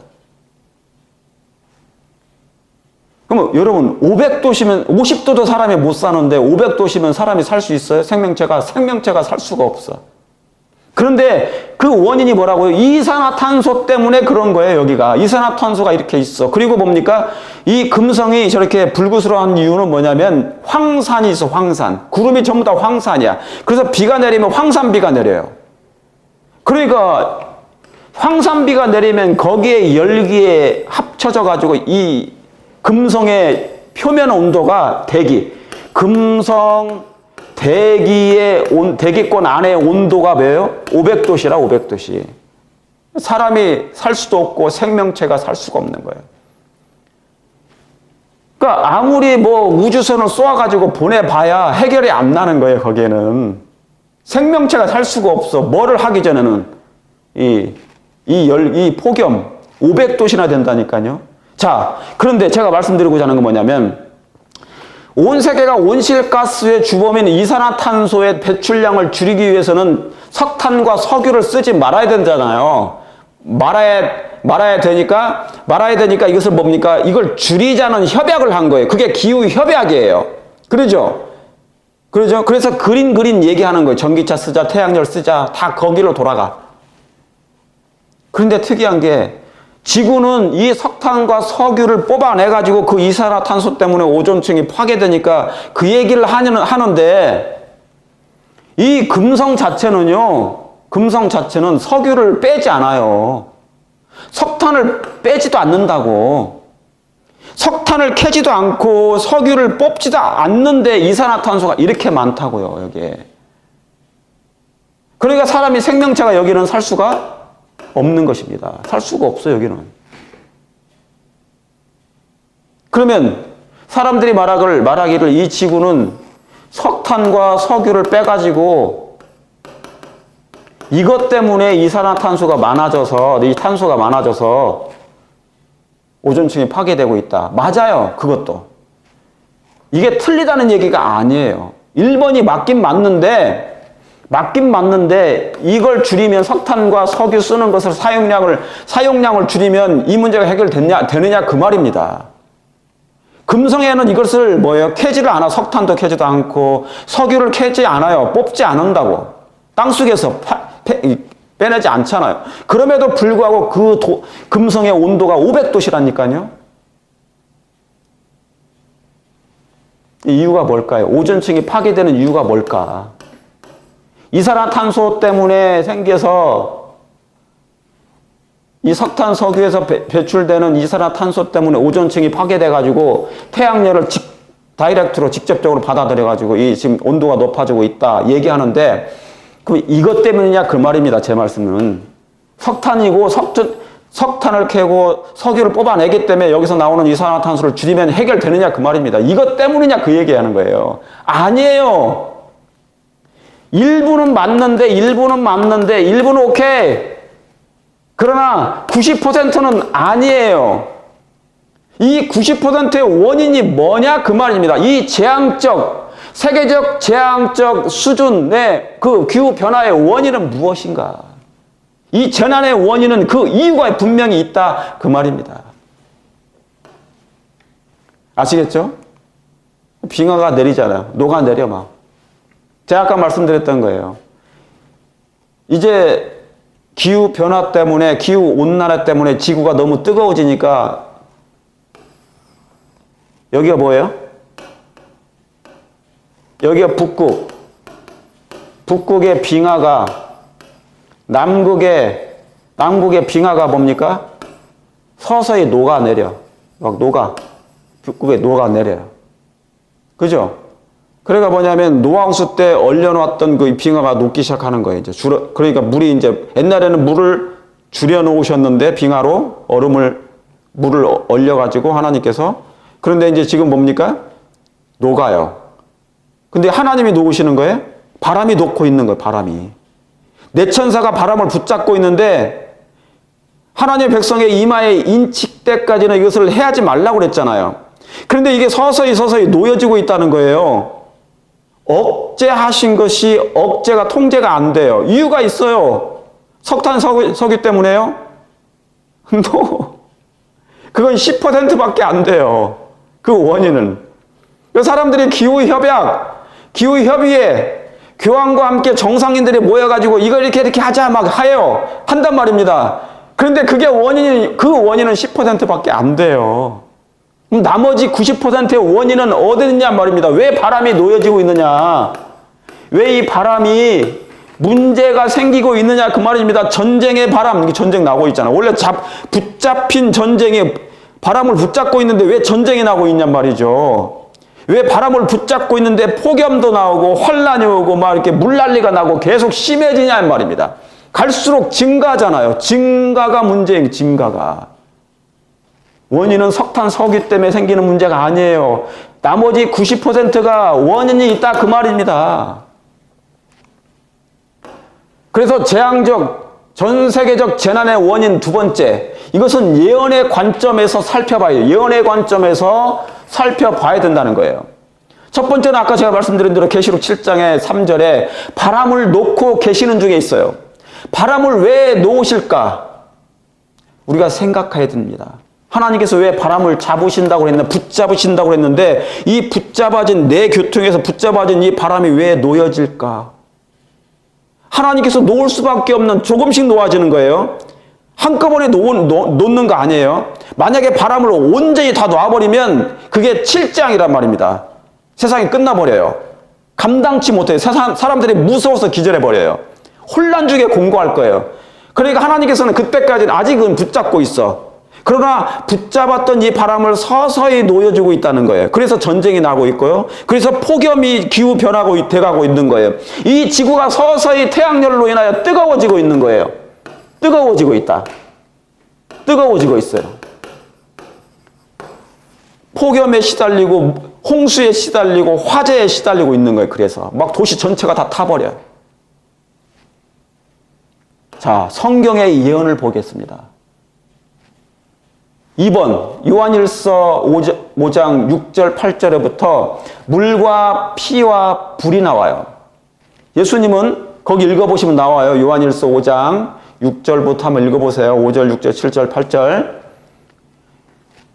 그럼 여러분 500도시면 50도도 사람이 못 사는데 500도시면 사람이 살 수 있어요? 생명체가 살 수가 없어. 그런데 그 원인이 뭐라고요? 이산화탄소 때문에 그런 거예요. 여기가 이산화탄소가 이렇게 있어. 그리고 뭡니까? 이 금성이 저렇게 불구스러운 이유는 뭐냐면 황산이 있어. 황산. 구름이 전부 다 황산이야. 그래서 비가 내리면 황산비가 내려요. 그러니까 황산비가 내리면 거기에 열기에 합쳐져 가지고 이 금성의 표면 온도가 금성 대기권 안의 온도가 뭐예요? 500도시라 500도시. 사람이 살 수도 없고 생명체가 살 수가 없는 거예요. 그러니까 아무리 뭐 우주선을 쏘아가지고 보내봐야 해결이 안 나는 거예요. 거기에는 생명체가 살 수가 없어. 뭐를 하기 전에는 이 폭염 500도시나 된다니까요. 자, 그런데 제가 말씀드리고자 하는 건 뭐냐면 온 세계가 온실가스의 주범인 이산화탄소의 배출량을 줄이기 위해서는 석탄과 석유를 쓰지 말아야 되잖아요. 말아야 되니까 이것을 뭡니까? 이걸 줄이자는 협약을 한 거예요. 그게 기후협약이에요. 그러죠? 그래서 그린 얘기하는 거예요. 전기차 쓰자, 태양열 쓰자, 다 거기로 돌아가. 그런데 특이한 게 지구는 이 석탄과 석유를 뽑아내가지고 그 이산화탄소 때문에 오존층이 파괴되니까 그 얘기를 하는데 이 금성 자체는 석유를 빼지 않아요. 석탄을 빼지도 않는다고. 석탄을 캐지도 않고 석유를 뽑지도 않는데 이산화탄소가 이렇게 많다고요, 여기에. 그러니까 사람이 생명체가 여기는 살 수가 없는 것입니다. 살 수가 없어요, 여기는. 그러면 사람들이 말하기를 이 지구는 석탄과 석유를 빼가지고 이것 때문에 이산화탄소가 많아져서, 이 탄소가 많아져서 오존층이 파괴되고 있다. 맞아요, 그것도. 이게 틀리다는 얘기가 아니에요. 1번이 맞긴 맞는데 이걸 줄이면 석탄과 석유 쓰는 것을 사용량을 줄이면 이 문제가 되느냐 그 말입니다. 금성에는 이것을 캐지를 않아. 석탄도 캐지도 않고 석유를 캐지 않아요. 뽑지 않는다고. 땅속에서 빼내지 않잖아요. 그럼에도 불구하고 금성의 온도가 500도시라니까요. 이유가 뭘까요? 오존층이 파괴되는 이유가 뭘까? 이산화탄소 때문에 생겨서 이 석탄, 석유에서 배출되는 이산화탄소 때문에 오존층이 파괴돼가지고 태양열을 다이렉트로 직접적으로 받아들여가지고 이 지금 온도가 높아지고 있다 얘기하는데 그럼 이것 때문이냐 그 말입니다. 제 말씀은. 석탄을 캐고 석유를 뽑아내기 때문에 여기서 나오는 이산화탄소를 줄이면 해결되느냐 그 말입니다. 이것 때문이냐 그 얘기하는 거예요. 아니에요. 일부는 맞는데 일부는 오케이. 그러나 90%는 아니에요. 이 90%의 원인이 뭐냐 그 말입니다. 이 세계적 재앙적 수준의 그 기후변화의 원인은 무엇인가? 이 재난의 원인은 그 이유가 분명히 있다 그 말입니다. 아시겠죠? 빙하가 내리잖아요. 녹아내려 막. 제가 아까 말씀드렸던 거예요. 이제 기후변화 때문에, 기후온난화 때문에 지구가 너무 뜨거워지니까 여기가 뭐예요? 여기가 북극의 빙하가 남극의 빙하가 뭡니까? 서서히 녹아내려. 북극에 녹아내려요. 그죠? 그러니까 뭐냐면 노하우스 때 얼려놓았던 그 빙하가 녹기 시작하는 거예요. 이제 그러니까 물이 이제 옛날에는 물을 줄여 놓으셨는데 빙하로 물을 얼려가지고 하나님께서 그런데 이제 지금 뭡니까? 녹아요. 근데 하나님이 녹으시는 거예요? 바람이 녹고 있는 거예요. 바람이. 내 천사가 바람을 붙잡고 있는데 하나님의 백성의 이마에 인칠 때까지는 이것을 해야지 말라고 그랬잖아요. 그런데 이게 서서히 놓여지고 있다는 거예요. 억제하신 것이 통제가 안 돼요. 이유가 있어요. 석탄, 석유 때문에요? 그건 10%밖에 안 돼요. 그 원인은. 사람들이 기후협의회, 교황과 함께 정상인들이 모여가지고 이걸 이렇게 하자 막 한단 말입니다. 그런데 그 원인은 10%밖에 안 돼요. 그럼 나머지 90%의 원인은 어디 있냐 말입니다. 왜 바람이 놓여지고 있느냐? 왜 이 바람이 문제가 생기고 있느냐 그 말입니다. 전쟁의 바람, 전쟁 나고 있잖아. 원래 붙잡힌 전쟁에 바람을 붙잡고 있는데 왜 전쟁이 나고 있냔 말이죠. 왜 바람을 붙잡고 있는데 폭염도 나오고 환란이 오고 막 이렇게 물난리가 나고 계속 심해지냐 말입니다. 갈수록 증가잖아요. 증가가 문제예요. 증가가. 원인은 석탄, 석유 때문에 생기는 문제가 아니에요. 나머지 90%가 원인이 있다 그 말입니다. 그래서 전 세계적 재난의 원인 두 번째, 이것은 예언의 관점에서 살펴봐야 예언의 관점에서 살펴봐야 된다는 거예요. 첫 번째는 아까 제가 말씀드린 대로 계시록 7장의 3절에 바람을 놓고 계시는 중에 있어요. 바람을 왜 놓으실까? 우리가 생각해야 됩니다. 하나님께서 왜 바람을 붙잡으신다고 했는데 이 붙잡아진 내 교통에서 붙잡아진 이 바람이 왜 놓여질까? 하나님께서 놓을 수밖에 없는 조금씩 놓아지는 거예요. 한꺼번에 놓는 거 아니에요. 만약에 바람을 온전히 다 놔버리면 그게 7장이란 말입니다. 세상이 끝나버려요. 감당치 못해요. 사람들이 무서워서 기절해버려요. 혼란 중에 공고할 거예요. 그러니까 하나님께서는 그때까지는 아직은 붙잡고 있어. 그러나 붙잡았던 이 바람을 서서히 놓여주고 있다는 거예요. 그래서 전쟁이 나고 있고요. 그래서 폭염이 기후 변하고 돼가고 있는 거예요. 이 지구가 서서히 태양열로 인하여 뜨거워지고 있는 거예요. 뜨거워지고 있다. 뜨거워지고 있어요. 폭염에 시달리고 홍수에 시달리고 화재에 시달리고 있는 거예요. 그래서 막 도시 전체가 다 타버려요. 자, 성경의 예언을 보겠습니다. 2번 요한일서 5장 6절 8절에부터 물과 피와 불이 나와요. 예수님은 거기 읽어보시면 나와요. 요한일서 5장 6절부터 한번 읽어보세요. 5절, 6절, 7절, 8절.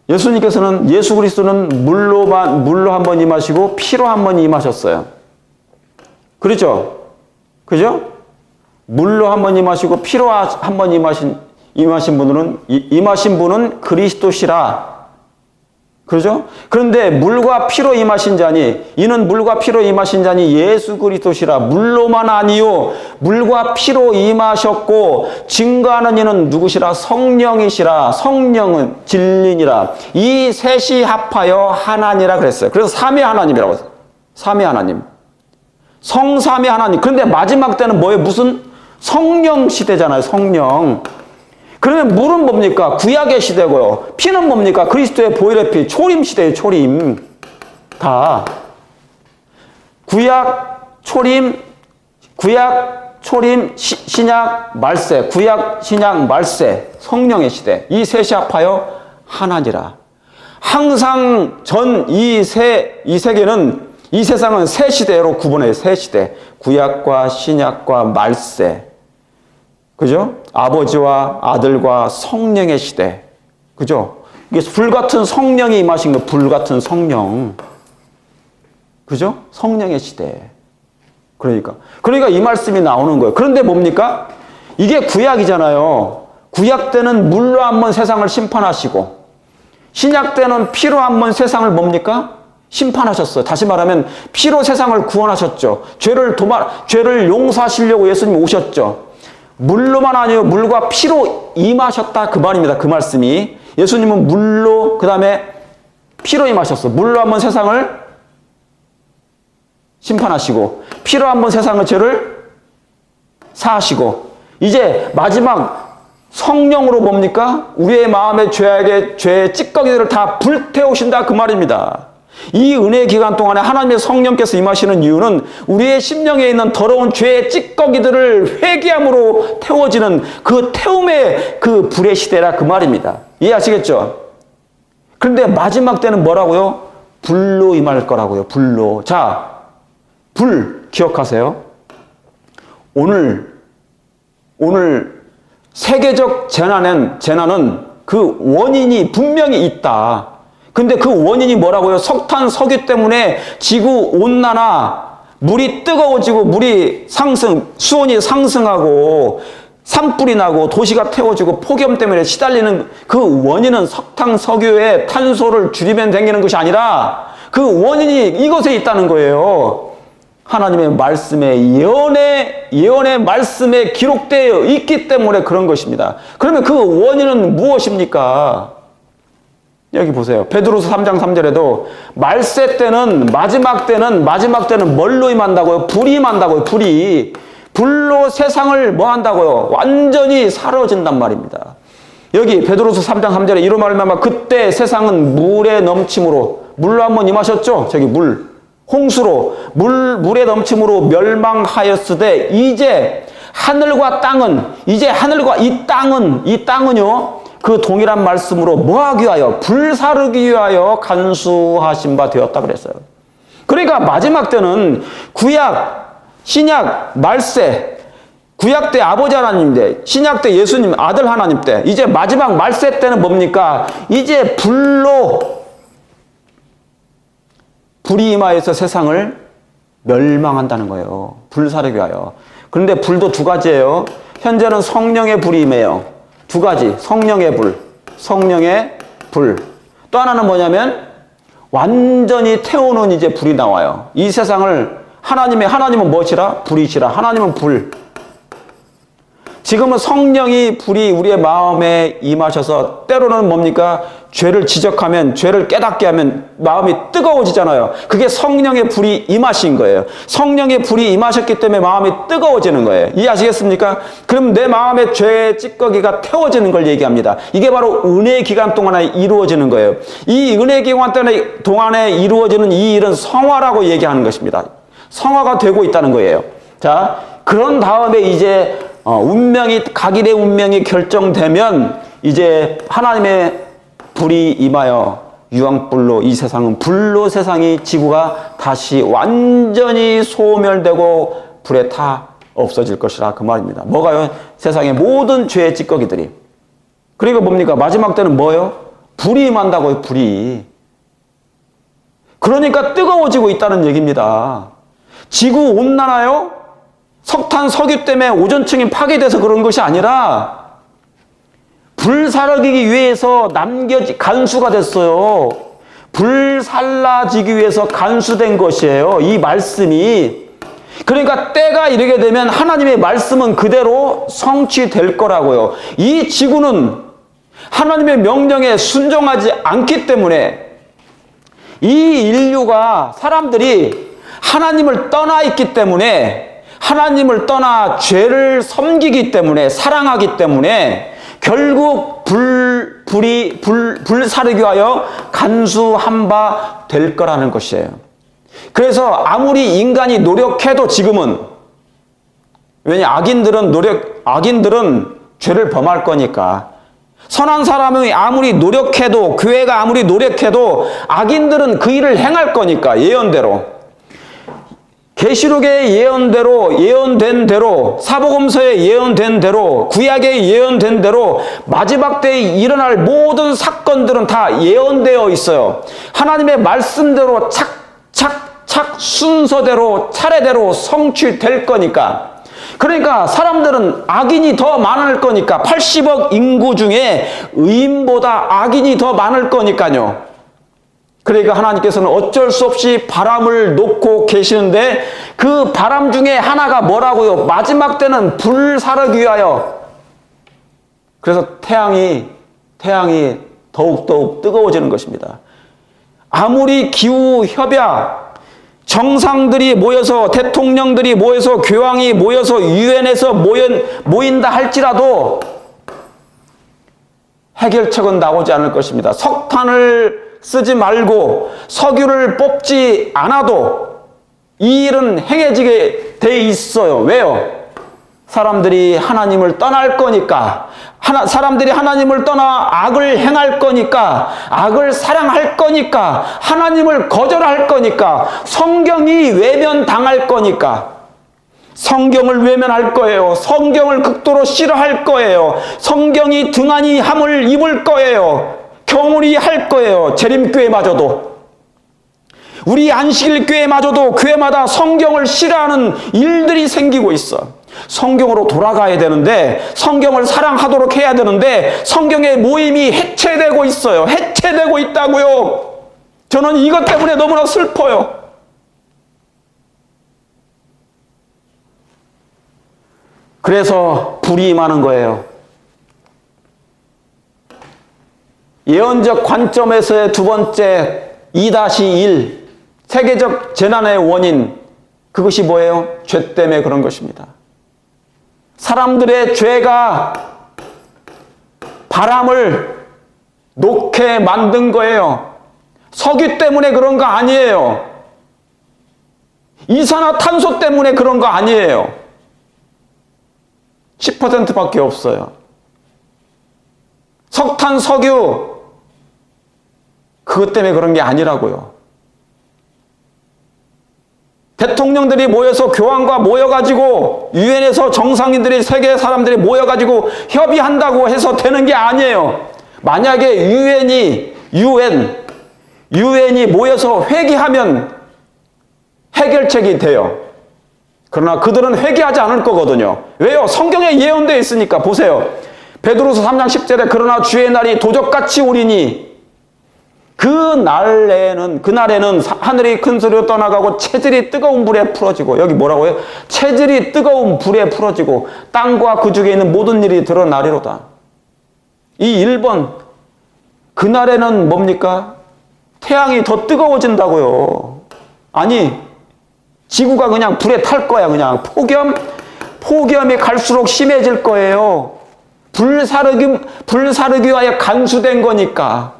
예수 그리스도는 물로 한 번 임하시고 피로 한 번 임하셨어요. 그렇죠? 그죠? 물로 한 번 임하시고 피로 한 번 임하신 분은 그리스도시라. 그러죠? 그런데 물과 피로 임하신 자니 이는 물과 피로 임하신 자니 예수 그리스도시라. 물로만 아니요 물과 피로 임하셨고 증거하는 이는 누구시라? 성령이시라. 성령은 진리니라. 이 셋이 합하여 하나니라 그랬어요. 그래서 삼위 하나님이라고 했어요. 삼위 하나님. 성삼위 하나님. 그런데 마지막 때는 뭐예요? 무슨 성령 시대잖아요. 성령. 그러면 물은 뭡니까? 구약의 시대고요. 피는 뭡니까? 그리스도의 보혈의 피, 초림 시대예요. 초림. 다. 구약, 초림, 신약, 말세. 구약, 신약, 말세. 성령의 시대. 이 셋이 합하여 하나니라. 항상 이 세계는 이 세상은 세 시대로 구분해요. 세 시대. 구약과 신약과 말세. 그죠? 아버지와 아들과 성령의 시대. 그죠? 이게 불같은 성령이 임하신 거, 불같은 성령. 그죠? 성령의 시대. 그러니까 이 말씀이 나오는 거예요. 그런데 뭡니까? 이게 구약이잖아요. 구약 때는 물로 한번 세상을 심판하시고, 신약 때는 피로 한번 세상을 뭡니까? 심판하셨어요. 다시 말하면 피로 세상을 구원하셨죠. 죄를 용서하시려고 예수님 오셨죠. 물로만 아니요 물과 피로 임하셨다 그 말입니다. 그 말씀이 예수님은 물로 그 다음에 피로 임하셨어. 물로 한번 세상을 심판하시고 피로 한번 세상의 죄를 사하시고 이제 마지막 성령으로 뭡니까? 우리의 마음의 죄의 찌꺼기들을 다 불태우신다 그 말입니다. 이 은혜의 기간 동안에 하나님의 성령께서 임하시는 이유는 우리의 심령에 있는 더러운 죄의 찌꺼기들을 회개함으로 태워지는 그 태움의 그 불의 시대라 그 말입니다. 이해하시겠죠? 그런데 마지막 때는 뭐라고요? 불로 임할 거라고요. 불로. 자, 불 기억하세요. 오늘 세계적 재난은 그 원인이 분명히 있다. 근데 그 원인이 뭐라고요? 석탄, 석유 때문에 지구 온난화, 물이 뜨거워지고 물이 수온이 상승하고 산불이 나고 도시가 태워지고 폭염 때문에 시달리는 그 원인은 석탄, 석유의 탄소를 줄이면 생기는 것이 아니라 그 원인이 이것에 있다는 거예요. 하나님의 말씀에 예언의 말씀에 기록되어 있기 때문에 그런 것입니다. 그러면 그 원인은 무엇입니까? 여기 보세요. 베드로서 3장 3절에도 말세 때는 마지막 때는 뭘로 임한다고요? 불이 임한다고요. 불로 세상을 뭐 한다고요? 완전히 사라진단 말입니다. 여기 베드로서 3장 3절에 이런 말하면 그때 세상은 물에 넘침으로 물로 한번 임하셨죠? 저기 홍수로 물에 넘침으로 멸망하였으되 이제 하늘과 이 땅은요 그 동일한 말씀으로 뭐하기 위하여 불사르기 위하여 간수하신 바 되었다 그랬어요. 그러니까 마지막 때는 신약 말세, 구약 때 아버지 하나님 때, 신약 때 예수님 아들 하나님 때, 이제 마지막 말세 때는 뭡니까? 이제 불이 임하여서 세상을 멸망한다는 거예요. 불사르기 위하여. 그런데 불도 두 가지예요. 현재는 성령의 불이 임해요. 두 가지. 성령의 불. 또 하나는 뭐냐면 완전히 태우는 이제 불이 나와요. 이 세상을 하나님은 무엇이라? 불이시라. 하나님은 불. 지금은 성령이 불이 우리의 마음에 임하셔서 때로는 뭡니까? 죄를 지적하면, 죄를 깨닫게 하면 마음이 뜨거워지잖아요. 그게 성령의 불이 임하신 거예요. 성령의 불이 임하셨기 때문에 마음이 뜨거워지는 거예요. 이해하시겠습니까? 그럼 내 마음의 죄의 찌꺼기가 태워지는 걸 얘기합니다. 이게 바로 은혜의 기간 동안에 이루어지는 거예요. 이 은혜의 기간 동안에 이루어지는 이 일은 성화라고 얘기하는 것입니다. 성화가 되고 있다는 거예요. 자, 그런 다음에 이제 각일의 운명이 결정되면 이제 하나님의 불이 임하여 유황불로 이 세상은 불로 지구가 다시 완전히 소멸되고 불에 타 없어질 것이라 그 말입니다. 뭐가요? 세상의 모든 죄의 찌꺼기들이. 그리고 뭡니까? 마지막 때는 뭐예요? 불이 임한다고요. 불이. 그러니까 뜨거워지고 있다는 얘기입니다. 지구 온난화요? 석탄, 석유 때문에 오존층이 파괴돼서 그런 것이 아니라 불사르기 위해서 간수가 됐어요. 불살라지기 위해서 간수된 것이에요. 이 말씀이. 그러니까 때가 이르게 되면 하나님의 말씀은 그대로 성취될 거라고요. 이 지구는 하나님의 명령에 순종하지 않기 때문에 이 인류가 사람들이 하나님을 떠나 있기 때문에 하나님을 떠나 죄를 섬기기 때문에 사랑하기 때문에 결국 불사르기 위하여 간수한 바 될 거라는 것이에요. 그래서 아무리 인간이 노력해도 지금은 악인들은 죄를 범할 거니까 선한 사람이 아무리 노력해도 교회가 아무리 노력해도 악인들은 그 일을 행할 거니까 예언대로 계시록에 예언된 대로 사복음서에 예언된 대로 구약에 예언된 대로 마지막 때에 일어날 모든 사건들은 다 예언되어 있어요. 하나님의 말씀대로 착착착 순서대로 차례대로 성취될 거니까. 그러니까 사람들은 악인이 더 많을 거니까 80억 인구 중에 의인보다 악인이 더 많을 거니까요. 그러니까 하나님께서는 어쩔 수 없이 바람을 놓고 계시는데 그 바람 중에 하나가 뭐라고요? 마지막 때는 불사르기 위하여. 그래서 태양이 더욱더욱 뜨거워지는 것입니다. 아무리 기후협약, 정상들이 모여서 대통령들이 모여서 교황이 모여서 유엔에서 모인다 할지라도 해결책은 나오지 않을 것입니다. 석탄을 쓰지 말고 석유를 뽑지 않아도 이 일은 행해지게 돼 있어요. 왜요? 사람들이 하나님을 떠날 거니까, 사람들이 하나님을 떠나 악을 행할 거니까, 악을 사랑할 거니까, 하나님을 거절할 거니까, 성경이 외면당할 거니까. 성경을 외면할 거예요. 성경을 극도로 싫어할 거예요. 성경이 등한히 함을 입을 거예요. 경홀히 할 거예요. 재림교회마저도. 우리 안식일 교회마저도 교회마다 성경을 싫어하는 일들이 생기고 있어. 성경으로 돌아가야 되는데, 성경을 사랑하도록 해야 되는데 성경의 모임이 해체되고 있어요. 해체되고 있다고요. 저는 이것 때문에 너무나 슬퍼요. 그래서 불이 임하는 거예요. 예언적 관점에서의 두 번째 2-1 세계적 재난의 원인, 그것이 뭐예요? 죄 때문에 그런 것입니다. 사람들의 죄가 바람을 녹게 만든 거예요. 석유 때문에 그런 거 아니에요. 이산화탄소 때문에 그런 거 아니에요. 10%밖에 없어요. 석탄, 석유, 그것 때문에 그런 게 아니라고요. 대통령들이 모여서 교황과 모여가지고 유엔에서 정상인들이 세계 사람들이 모여가지고 협의한다고 해서 되는 게 아니에요. 만약에 유엔이 모여서 회의하면 해결책이 돼요. 그러나 그들은 회개하지 않을 거거든요. 왜요? 성경에 예언되어 있으니까. 보세요. 베드로서 3장 10절에 그러나 주의 날이 도적같이 오리니 그날에는 하늘이 큰 소리로 떠나가고 체질이 뜨거운 불에 풀어지고, 여기 뭐라고요? 체질이 뜨거운 불에 풀어지고 땅과 그 중에 있는 모든 일이 드러나리로다. 이 1번, 그날에는 뭡니까? 태양이 더 뜨거워진다고요. 아니, 지구가 그냥 불에 탈 거야. 그냥 폭염이 갈수록 심해질 거예요. 불사르기와의 간수된 거니까.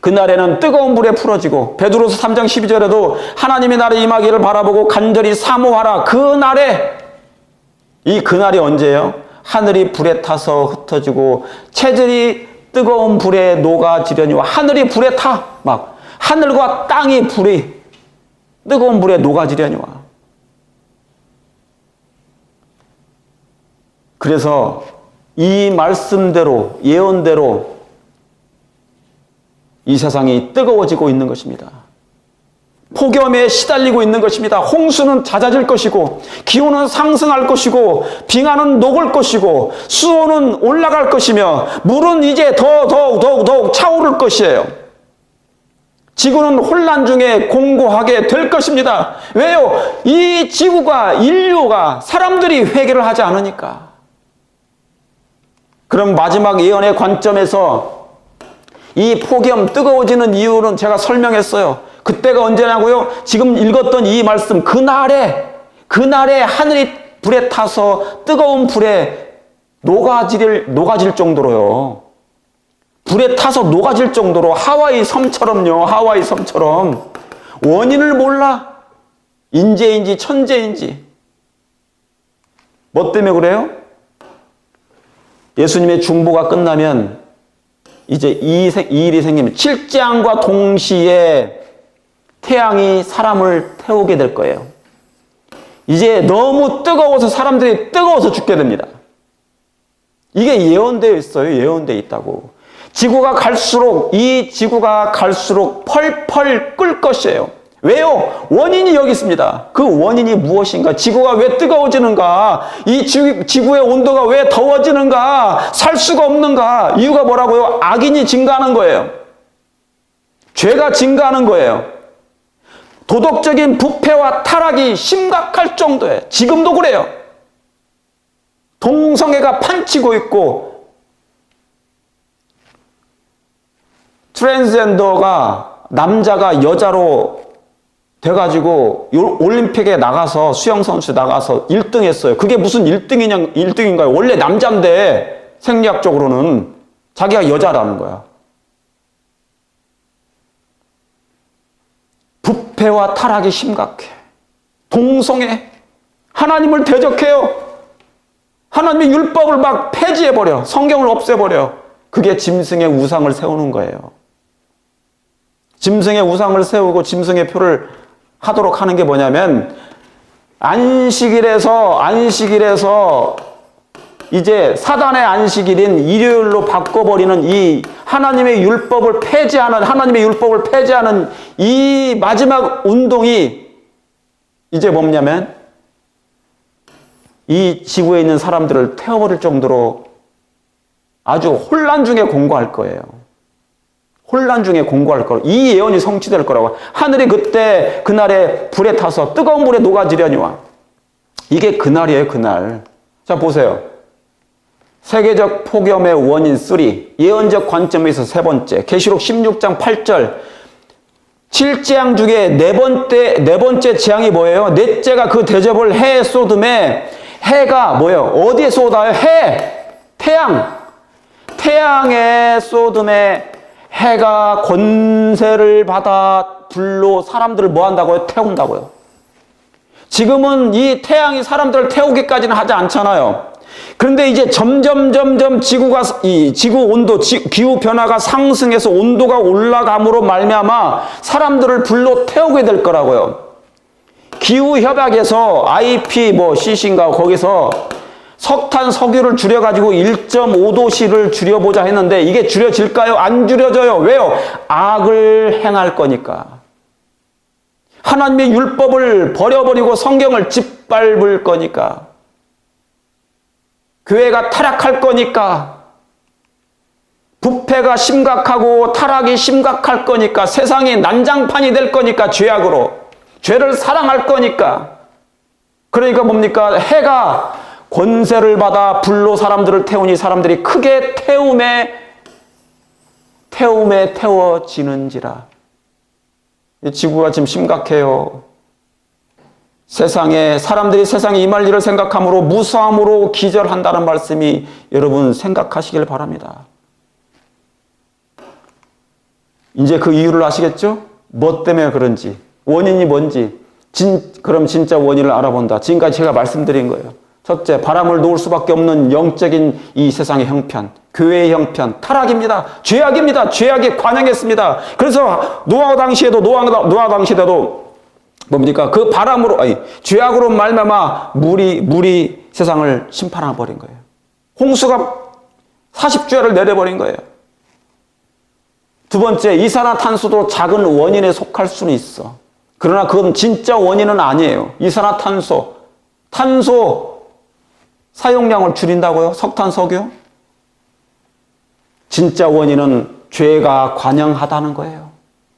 그날에는 뜨거운 불에 풀어지고, 베드로서 3장 12절에도 하나님의 날에 임하기를 바라보고 간절히 사모하라. 이 그날이 언제예요? 하늘이 불에 타서 흩어지고 체질이 뜨거운 불에 녹아지려니와. 하늘이 불에 타. 막 하늘과 땅이 뜨거운 불에 녹아지려니와. 그래서 이 말씀대로, 예언대로 이 세상이 뜨거워지고 있는 것입니다. 폭염에 시달리고 있는 것입니다. 홍수는 잦아질 것이고, 기온은 상승할 것이고, 빙하는 녹을 것이고, 수온은 올라갈 것이며, 물은 이제 더욱 차오를 것이에요. 지구는 혼란 중에 공고하게 될 것입니다. 왜요? 이 지구가, 인류가, 사람들이 회개를 하지 않으니까. 그럼 마지막 예언의 관점에서 이 폭염 뜨거워지는 이유는 제가 설명했어요. 그때가 언제냐고요? 지금 읽었던 이 말씀, 그날에 하늘이 불에 타서 뜨거운 불에 녹아질 정도로요. 불에 타서 녹아질 정도로, 하와이 섬처럼요. 하와이 섬처럼. 원인을 몰라. 인재인지 천재인지. 뭐 때문에 그래요? 예수님의 중보가 끝나면 이제 이 일이 생기면 칠재앙과 동시에 태양이 사람을 태우게 될 거예요. 이제 너무 뜨거워서 사람들이 뜨거워서 죽게 됩니다. 이게 예언되어 있어요. 예언되어 있다고. 이 지구가 갈수록 펄펄 끓 것이에요. 왜요? 원인이 여기 있습니다. 그 원인이 무엇인가? 지구가 왜 뜨거워지는가? 이 지구의 온도가 왜 더워지는가? 살 수가 없는가? 이유가 뭐라고요? 악인이 증가하는 거예요. 죄가 증가하는 거예요. 도덕적인 부패와 타락이 심각할 정도예요. 지금도 그래요. 동성애가 판치고 있고, 트랜스젠더가 남자가 여자로 돼가지고 올림픽에 나가서 수영선수 나가서 1등 했어요. 그게 무슨 1등인가요? 원래 남자인데 생리학적으로는 자기가 여자라는 거야. 부패와 타락이 심각해. 동성애, 하나님을 대적해요. 하나님의 율법을 막 폐지해버려. 성경을 없애버려. 그게 짐승의 우상을 세우는 거예요. 짐승의 우상을 세우고 짐승의 표를 하도록 하는 게 뭐냐면 안식일에서 이제 사단의 안식일인 일요일로 바꿔버리는 이 하나님의 율법을 폐지하는 이 마지막 운동이 이제 뭐냐면 이 지구에 있는 사람들을 태워버릴 정도로 아주 혼란 중에 공고할 거예요. 이 예언이 성취될 거라고. 하늘이 그날에 불에 타서 뜨거운 물에 녹아지려니와. 이게 그날이에요, 그날. 자, 보세요. 세계적 폭염의 원인 3, 예언적 관점에서 세 번째, 계시록 16장 8절. 7재앙 중에 네 번째 재앙이 뭐예요? 넷째가 그 대접을 해에 쏟음에, 해가 뭐예요? 어디에 쏟아요? 태양에 쏟음에 해가 권세를 받아 불로 사람들을 뭐 한다고요? 태운다고요. 지금은 이 태양이 사람들을 태우기까지는 하지 않잖아요. 그런데 이제 점점 지구 온도, 기후 변화가 상승해서 온도가 올라감으로 말미암아 사람들을 불로 태우게 될 거라고요. 기후 협약에서 IPCC인가 거기서 석탄, 석유를 줄여가지고 1.5도씨를 줄여보자 했는데 이게 줄여질까요? 안 줄여져요. 왜요? 악을 행할 거니까. 하나님의 율법을 버려버리고 성경을 짓밟을 거니까. 교회가 타락할 거니까. 부패가 심각하고 타락이 심각할 거니까. 세상이 난장판이 될 거니까 죄악으로. 죄를 사랑할 거니까. 그러니까 뭡니까? 해가 권세를 받아 불로 사람들을 태우니 사람들이 크게 태움에 태워지는지라. 지구가 지금 심각해요. 사람들이 세상에 임할 일을 생각함으로 무서움으로 기절한다는 말씀이 여러분 생각하시길 바랍니다. 이제 그 이유를 아시겠죠? 뭐 때문에 그런지, 원인이 뭔지. 그럼 진짜 원인을 알아본다. 지금까지 제가 말씀드린 거예요. 첫째, 바람을 놓을 수밖에 없는 영적인 이 세상의 형편, 교회의 형편, 타락입니다. 죄악입니다. 죄악에 관영했습니다. 그래서 노아 당시에도 뭡니까? 그 죄악으로 말미암아 물이 세상을 심판해 버린 거예요. 홍수가 40주야를 내려버린 거예요. 두 번째, 이산화탄소도 작은 원인에 속할 수는 있어. 그러나 그건 진짜 원인은 아니에요. 탄소 사용량을 줄인다고요? 석탄, 석유? 진짜 원인은 죄가 관영하다는 거예요.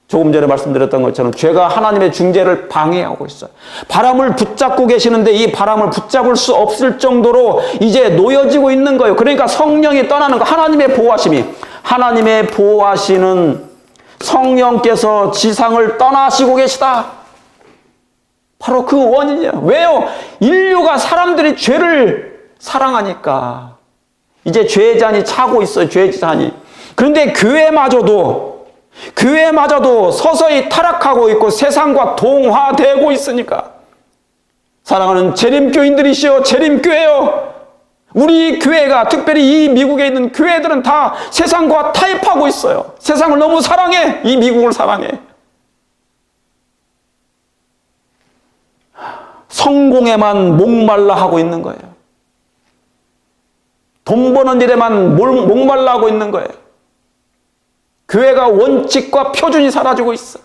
조금 전에 말씀드렸던 것처럼 죄가 하나님의 중재를 방해하고 있어요. 바람을 붙잡고 계시는데 이 바람을 붙잡을 수 없을 정도로 이제 놓여지고 있는 거예요. 그러니까 성령이 떠나는 거. 하나님의 보호하시는 성령께서 지상을 떠나시고 계시다. 바로 그 원인이에요. 왜요? 인류가 사람들이 죄를 사랑하니까. 이제 죄의 잔이 차고 있어요. 죄의 잔이. 그런데 교회마저도 서서히 타락하고 있고 세상과 동화되고 있으니까. 사랑하는 재림교인들이시여, 재림교회요. 우리 교회가, 특별히 이 미국에 있는 교회들은 다 세상과 타협하고 있어요. 세상을 너무 사랑해. 이 미국을 사랑해. 성공에만 목말라 하고 있는 거예요. 돈 버는 일에만 목말라 하고 있는 거예요. 교회가 원칙과 표준이 사라지고 있어.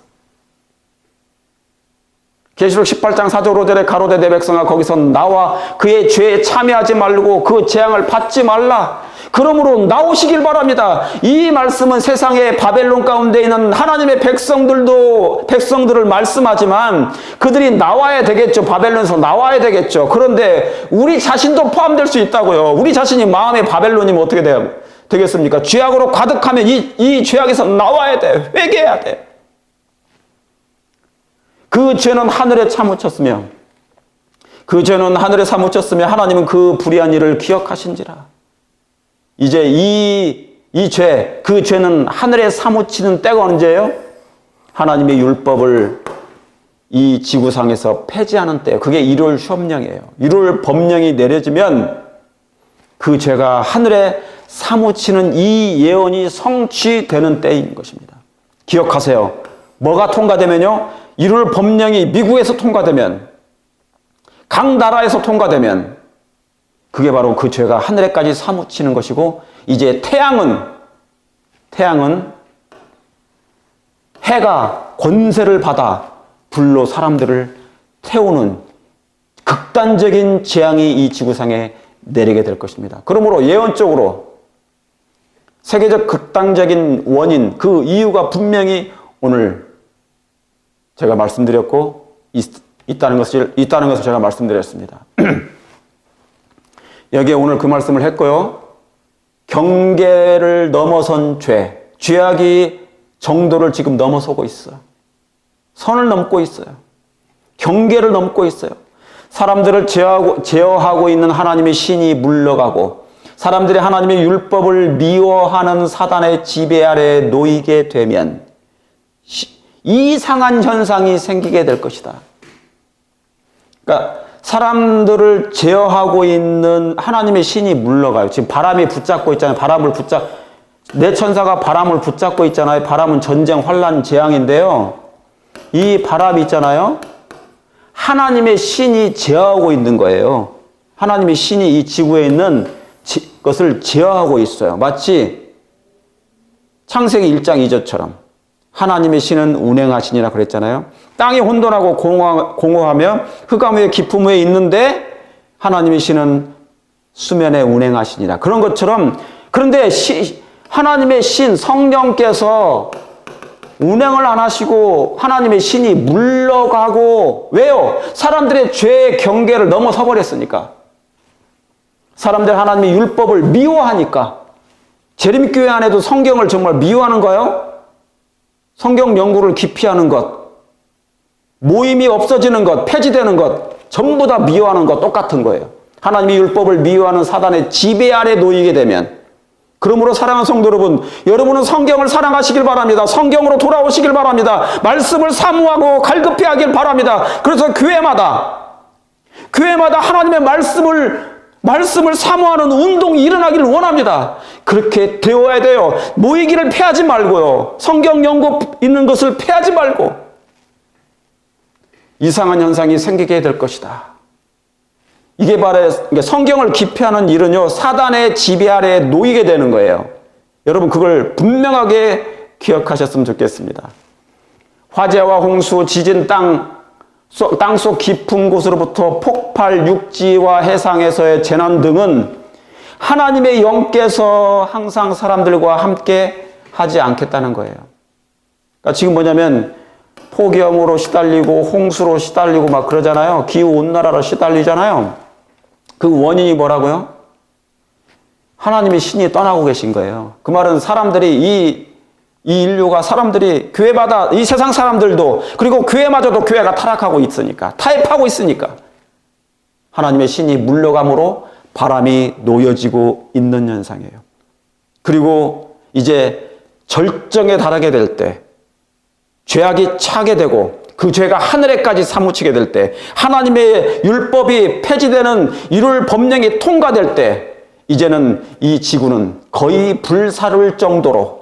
계시록 18장 4절 5절에 가로되 내 백성아 거기서 나와 그의 죄에 참여하지 말고 그 재앙을 받지 말라. 그러므로 나오시길 바랍니다. 이 말씀은 세상의 바벨론 가운데 있는 하나님의 백성들을 말씀하지만 그들이 나와야 되겠죠. 바벨론에서 나와야 되겠죠. 그런데 우리 자신도 포함될 수 있다고요. 우리 자신이 마음의 바벨론이면 어떻게 되겠습니까? 죄악으로 가득하면 이 죄악에서 나와야 돼. 회개해야 돼. 그 죄는 하늘에 사무쳤으며 하나님은 그 불의한 일을 기억하신지라. 이제 그 죄는 하늘에 사무치는 때가 언제예요? 하나님의 율법을 이 지구상에서 폐지하는 때. 그게 일요일 휴업령이에요. 일요일 법령이 내려지면 그 죄가 하늘에 사무치는 이 예언이 성취되는 때인 것입니다. 기억하세요. 뭐가 통과되면요? 이룰 법령이 미국에서 통과되면, 각 나라에서 통과되면 그게 바로 그 죄가 하늘에까지 사무치는 것이고, 이제 태양은 해가 권세를 받아 불로 사람들을 태우는 극단적인 재앙이 이 지구상에 내리게 될 것입니다. 그러므로 예언적으로 세계적 극단적인 원인, 그 이유가 분명히 오늘 제가 말씀드렸고 있다는 것을 제가 말씀드렸습니다. 여기에 오늘 그 말씀을 했고요. 경계를 넘어선 죄악이 정도를 지금 넘어서고 있어요. 선을 넘고 있어요. 경계를 넘고 있어요. 사람들을 제어하고 있는 하나님의 신이 물러가고, 사람들이 하나님의 율법을 미워하는 사단의 지배 아래 놓이게 되면 이상한 현상이 생기게 될 것이다. 그러니까 사람들을 제어하고 있는 하나님의 신이 물러가요. 지금 바람이 붙잡고 있잖아요. 내 천사가 바람을 붙잡고 있잖아요. 바람은 전쟁, 환란, 재앙인데요. 이 바람이 있잖아요. 하나님의 신이 제어하고 있는 거예요. 하나님의 신이 이 지구에 있는 것을 제어하고 있어요. 마치 창세기 1장 2절처럼 하나님의 신은 운행하시니라 그랬잖아요. 땅이 혼돈하고 공허하며 흑암의 깊음 위에 있는데 하나님의 신은 수면에 운행하시니라. 그런 것처럼, 그런데 하나님의 신, 성령께서 운행을 안 하시고 하나님의 신이 물러가고, 왜요? 사람들의 죄의 경계를 넘어서 버렸으니까. 사람들 하나님의 율법을 미워하니까. 재림교회 안에도 성경을 정말 미워하는가요? 성경 연구를 기피하는 것, 모임이 없어지는 것, 폐지되는 것, 전부 다 미워하는 것 똑같은 거예요. 하나님의 율법을 미워하는 사단의 지배 아래 놓이게 되면, 그러므로 사랑하는 성도 여러분, 여러분은 성경을 사랑하시길 바랍니다. 성경으로 돌아오시길 바랍니다. 말씀을 사모하고 갈급히 하길 바랍니다. 그래서 교회마다 하나님의 말씀을 사모하는 운동이 일어나기를 원합니다. 그렇게 되어야 돼요. 모이기를 패하지 말고요. 성경 연구 있는 것을 패하지 말고 이상한 현상이 생기게 될 것이다. 이게 바로 성경을 기피하는 일은요, 사단의 지배 아래에 놓이게 되는 거예요. 여러분 그걸 분명하게 기억하셨으면 좋겠습니다. 화재와 홍수, 지진, 땅속 깊은 곳으로부터 폭발, 육지와 해상에서의 재난 등은 하나님의 영께서 항상 사람들과 함께 하지 않겠다는 거예요. 그러니까 지금 뭐냐면 폭염으로 시달리고 홍수로 시달리고 막 그러잖아요. 기후온난화로 시달리잖아요. 그 원인이 뭐라고요? 하나님의 신이 떠나고 계신 거예요. 그 말은 사람들이 이 인류가, 사람들이 교회마다, 이 세상 사람들도, 그리고 교회마저도 교회가 타락하고 있으니까, 타협하고 있으니까 하나님의 신이 물러감으로 바람이 놓여지고 있는 현상이에요. 그리고 이제 절정에 달하게 될 때, 죄악이 차게 되고 그 죄가 하늘에까지 사무치게 될 때, 하나님의 율법이 폐지되는 이룰 법령이 통과될 때, 이제는 이 지구는 거의 불사를 정도로,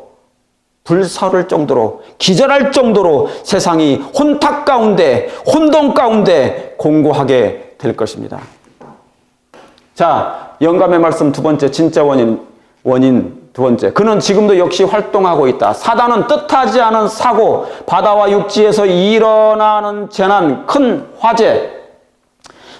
기절할 정도로 세상이 혼탁 가운데, 혼돈 가운데 공고하게 될 것입니다. 자, 영감의 말씀 두 번째, 진짜 원인 두 번째. 그는 지금도 역시 활동하고 있다. 사단은 뜻하지 않은 사고, 바다와 육지에서 일어나는 재난, 큰 화재,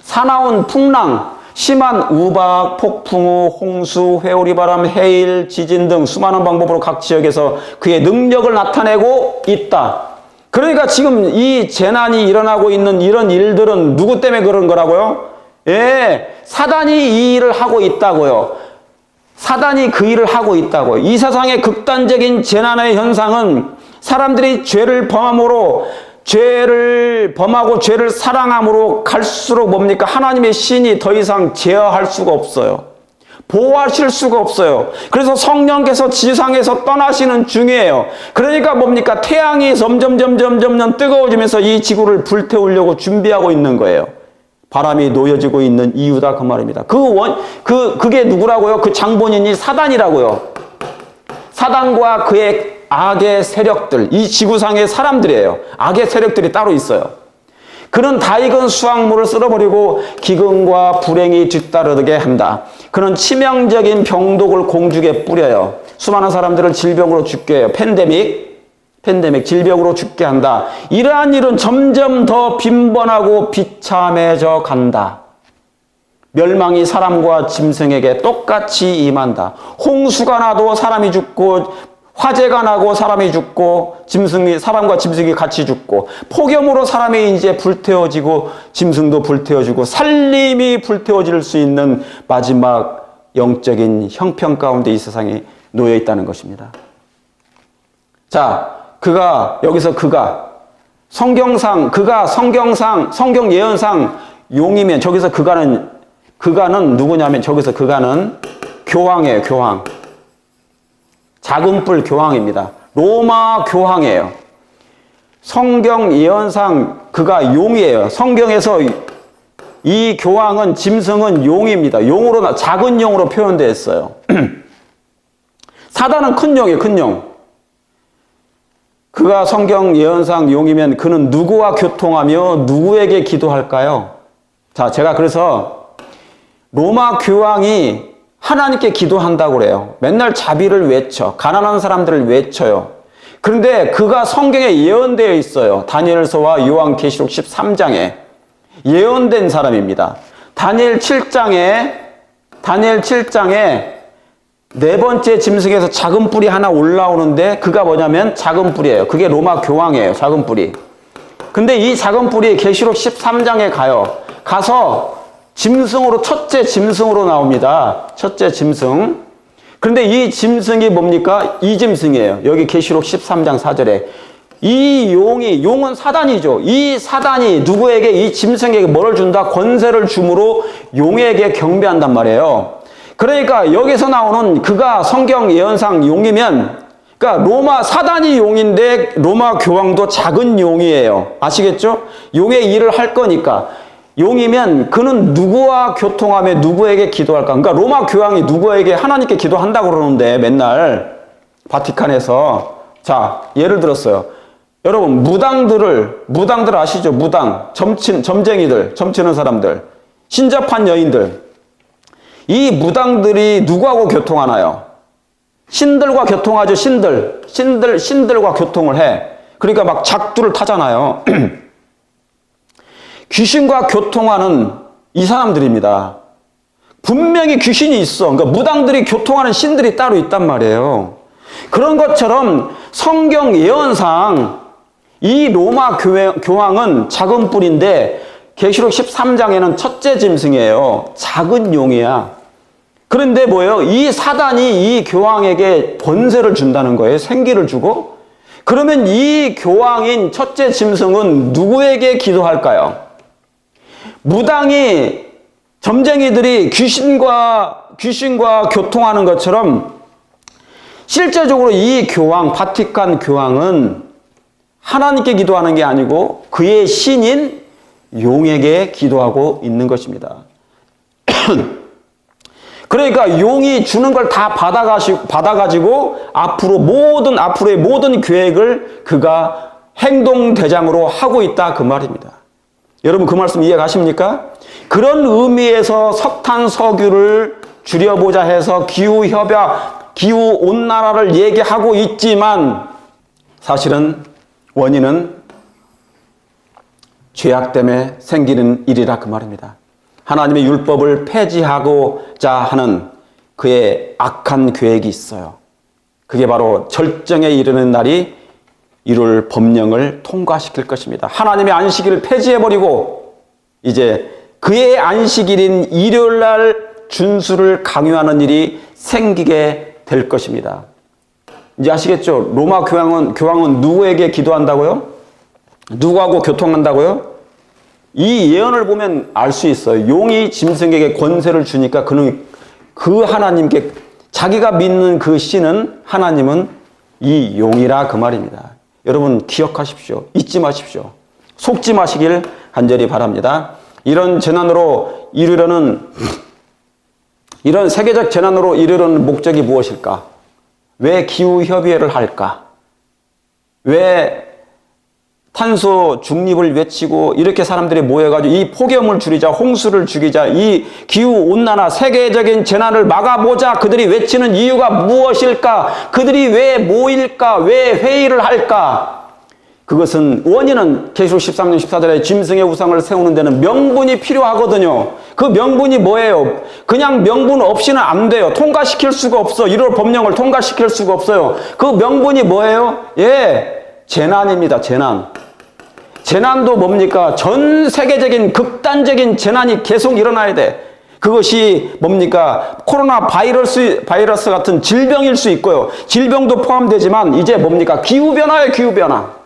사나운 풍랑, 심한 우박, 폭풍우, 홍수, 회오리바람, 해일, 지진 등 수많은 방법으로 각 지역에서 그의 능력을 나타내고 있다. 그러니까 지금 이 재난이 일어나고 있는 이런 일들은 누구 때문에 그런 거라고요? 예, 사단이 이 일을 하고 있다고요. 사단이 그 일을 하고 있다고요. 이 세상의 극단적인 재난의 현상은 사람들이 죄를 범하고 죄를 사랑함으로 갈수록 뭡니까? 하나님의 신이 더 이상 제어할 수가 없어요. 보호하실 수가 없어요. 그래서 성령께서 지상에서 떠나시는 중이에요. 그러니까 뭡니까? 태양이 점점 뜨거워지면서 이 지구를 불태우려고 준비하고 있는 거예요. 바람이 놓여지고 있는 이유다, 그 말입니다. 그게 누구라고요? 그 장본인이 사단이라고요. 사단과 그의 악의 세력들, 이 지구상의 사람들이에요. 악의 세력들이 따로 있어요. 그는 다 익은 수확물을 쓸어버리고 기근과 불행이 뒤따르게 한다. 그는 치명적인 병독을 공중에 뿌려요. 수많은 사람들을 질병으로 죽게 해요. 팬데믹, 질병으로 죽게 한다. 이러한 일은 점점 더 빈번하고 비참해져 간다. 멸망이 사람과 짐승에게 똑같이 임한다. 홍수가 나도 사람이 죽고, 화재가 나고 사람이 죽고, 사람과 짐승이 같이 죽고, 폭염으로 사람이 이제 불태워지고, 짐승도 불태워지고, 살림이 불태워질 수 있는 마지막 영적인 형편 가운데 이 세상에 놓여 있다는 것입니다. 자, 성경 예언상 용이면, 저기서 그가는 누구냐면, 저기서 그가는 교황이에요, 교황. 작은 뿔 교황입니다. 로마 교황이에요. 성경 예언상 그가 용이에요. 성경에서 이 교황은, 짐승은 용입니다. 작은 용으로 표현되어 있어요. 사단은 큰 용이에요, 큰 용. 그가 성경 예언상 용이면 그는 누구와 교통하며 누구에게 기도할까요? 자, 제가 그래서 로마 교황이 하나님께 기도한다고 그래요. 맨날 자비를 외쳐. 가난한 사람들을 외쳐요. 그런데 그가 성경에 예언되어 있어요. 다니엘서와 요한계시록 13장에 예언된 사람입니다. 다니엘 7장에 네 번째 짐승에서 작은 뿔이 하나 올라오는데 그가 뭐냐면 작은 뿔이에요. 그게 로마 교황이에요. 작은 뿔이. 근데 이 작은 뿔이 계시록 13장에 가서 짐승으로, 첫째 짐승으로 나옵니다. 첫째 짐승. 그런데 이 짐승이 뭡니까? 이 짐승이에요. 여기 계시록 13장 4절에. 용은 사단이죠. 이 사단이 누구에게, 이 짐승에게 뭐를 준다? 권세를 줌으로 용에게 경배한단 말이에요. 그러니까 여기서 나오는 그가 성경 예언상 용이면, 그러니까 사단이 용인데 로마 교황도 작은 용이에요. 아시겠죠? 용의 일을 할 거니까. 용이면 그는 누구와 교통하며 누구에게 기도할까? 그러니까 로마 교황이 누구에게, 하나님께 기도한다고 그러는데 맨날 바티칸에서. 자, 예를 들었어요. 여러분, 무당들 아시죠? 점쟁이들, 점치는 사람들, 신접한 여인들. 이 무당들이 누구하고 교통하나요? 신들과 교통하죠. 신들과 교통을 해. 그러니까 막 작두를 타잖아요. 귀신과 교통하는 이 사람들입니다. 분명히 귀신이 있어. 그러니까 무당들이 교통하는 신들이 따로 있단 말이에요. 그런 것처럼 성경 예언상 이 로마 교황은 작은 뿔인데 계시록 13장에는 첫째 짐승이에요. 작은 용이야. 그런데 뭐예요? 이 사단이 이 교황에게 권세를 준다는 거예요. 생기를 주고. 그러면 이 교황인 첫째 짐승은 누구에게 기도할까요? 무당이, 점쟁이들이 귀신과 교통하는 것처럼 실제적으로 이 교황, 바티칸 교황은 하나님께 기도하는 게 아니고 그의 신인 용에게 기도하고 있는 것입니다. 그러니까 용이 주는 걸 다 받아가지고 앞으로의 모든 계획을 그가 행동대장으로 하고 있다, 그 말입니다. 여러분, 그 말씀 이해가십니까? 그런 의미에서 석탄, 석유를 줄여보자 해서 기후협약, 기후온난화를 얘기하고 있지만 사실은 원인은 죄악 때문에 생기는 일이라, 그 말입니다. 하나님의 율법을 폐지하고자 하는 그의 악한 계획이 있어요. 그게 바로 절정에 이르는 날이 이룰 법령을 통과시킬 것입니다. 하나님의 안식일을 폐지해버리고 이제 그의 안식일인 일요일날 준수를 강요하는 일이 생기게 될 것입니다. 이제 아시겠죠? 로마 교황은 누구에게 기도한다고요? 누구하고 교통한다고요? 이 예언을 보면 알 수 있어요. 용이 짐승에게 권세를 주니까 그는 그 하나님께, 자기가 믿는 그 신은, 하나님은 이 용이라, 그 말입니다. 여러분 기억하십시오. 잊지 마십시오. 속지 마시길 간절히 바랍니다. 이런 세계적 재난으로 이르려는 목적이 무엇일까? 왜 기후협의회를 할까? 왜 탄소 중립을 외치고 이렇게 사람들이 모여가지고 이 폭염을 줄이자, 홍수를 죽이자, 이 기후온난화 세계적인 재난을 막아보자 그들이 외치는 이유가 무엇일까? 그들이 왜 모일까? 왜 회의를 할까? 그것은 원인은 계시록 13장 14절에 짐승의 우상을 세우는 데는 명분이 필요하거든요. 그 명분이 뭐예요? 그냥 명분 없이는 안 돼요. 통과시킬 수가 없어. 1월 법령을 통과시킬 수가 없어요. 그 명분이 뭐예요? 재난입니다. 재난. 재난도 뭡니까? 전 세계적인 극단적인 재난이 계속 일어나야 돼. 그것이 뭡니까? 코로나 바이러스 같은 질병일 수 있고요. 질병도 포함되지만 이제 뭡니까? 기후변화예요, 기후변화.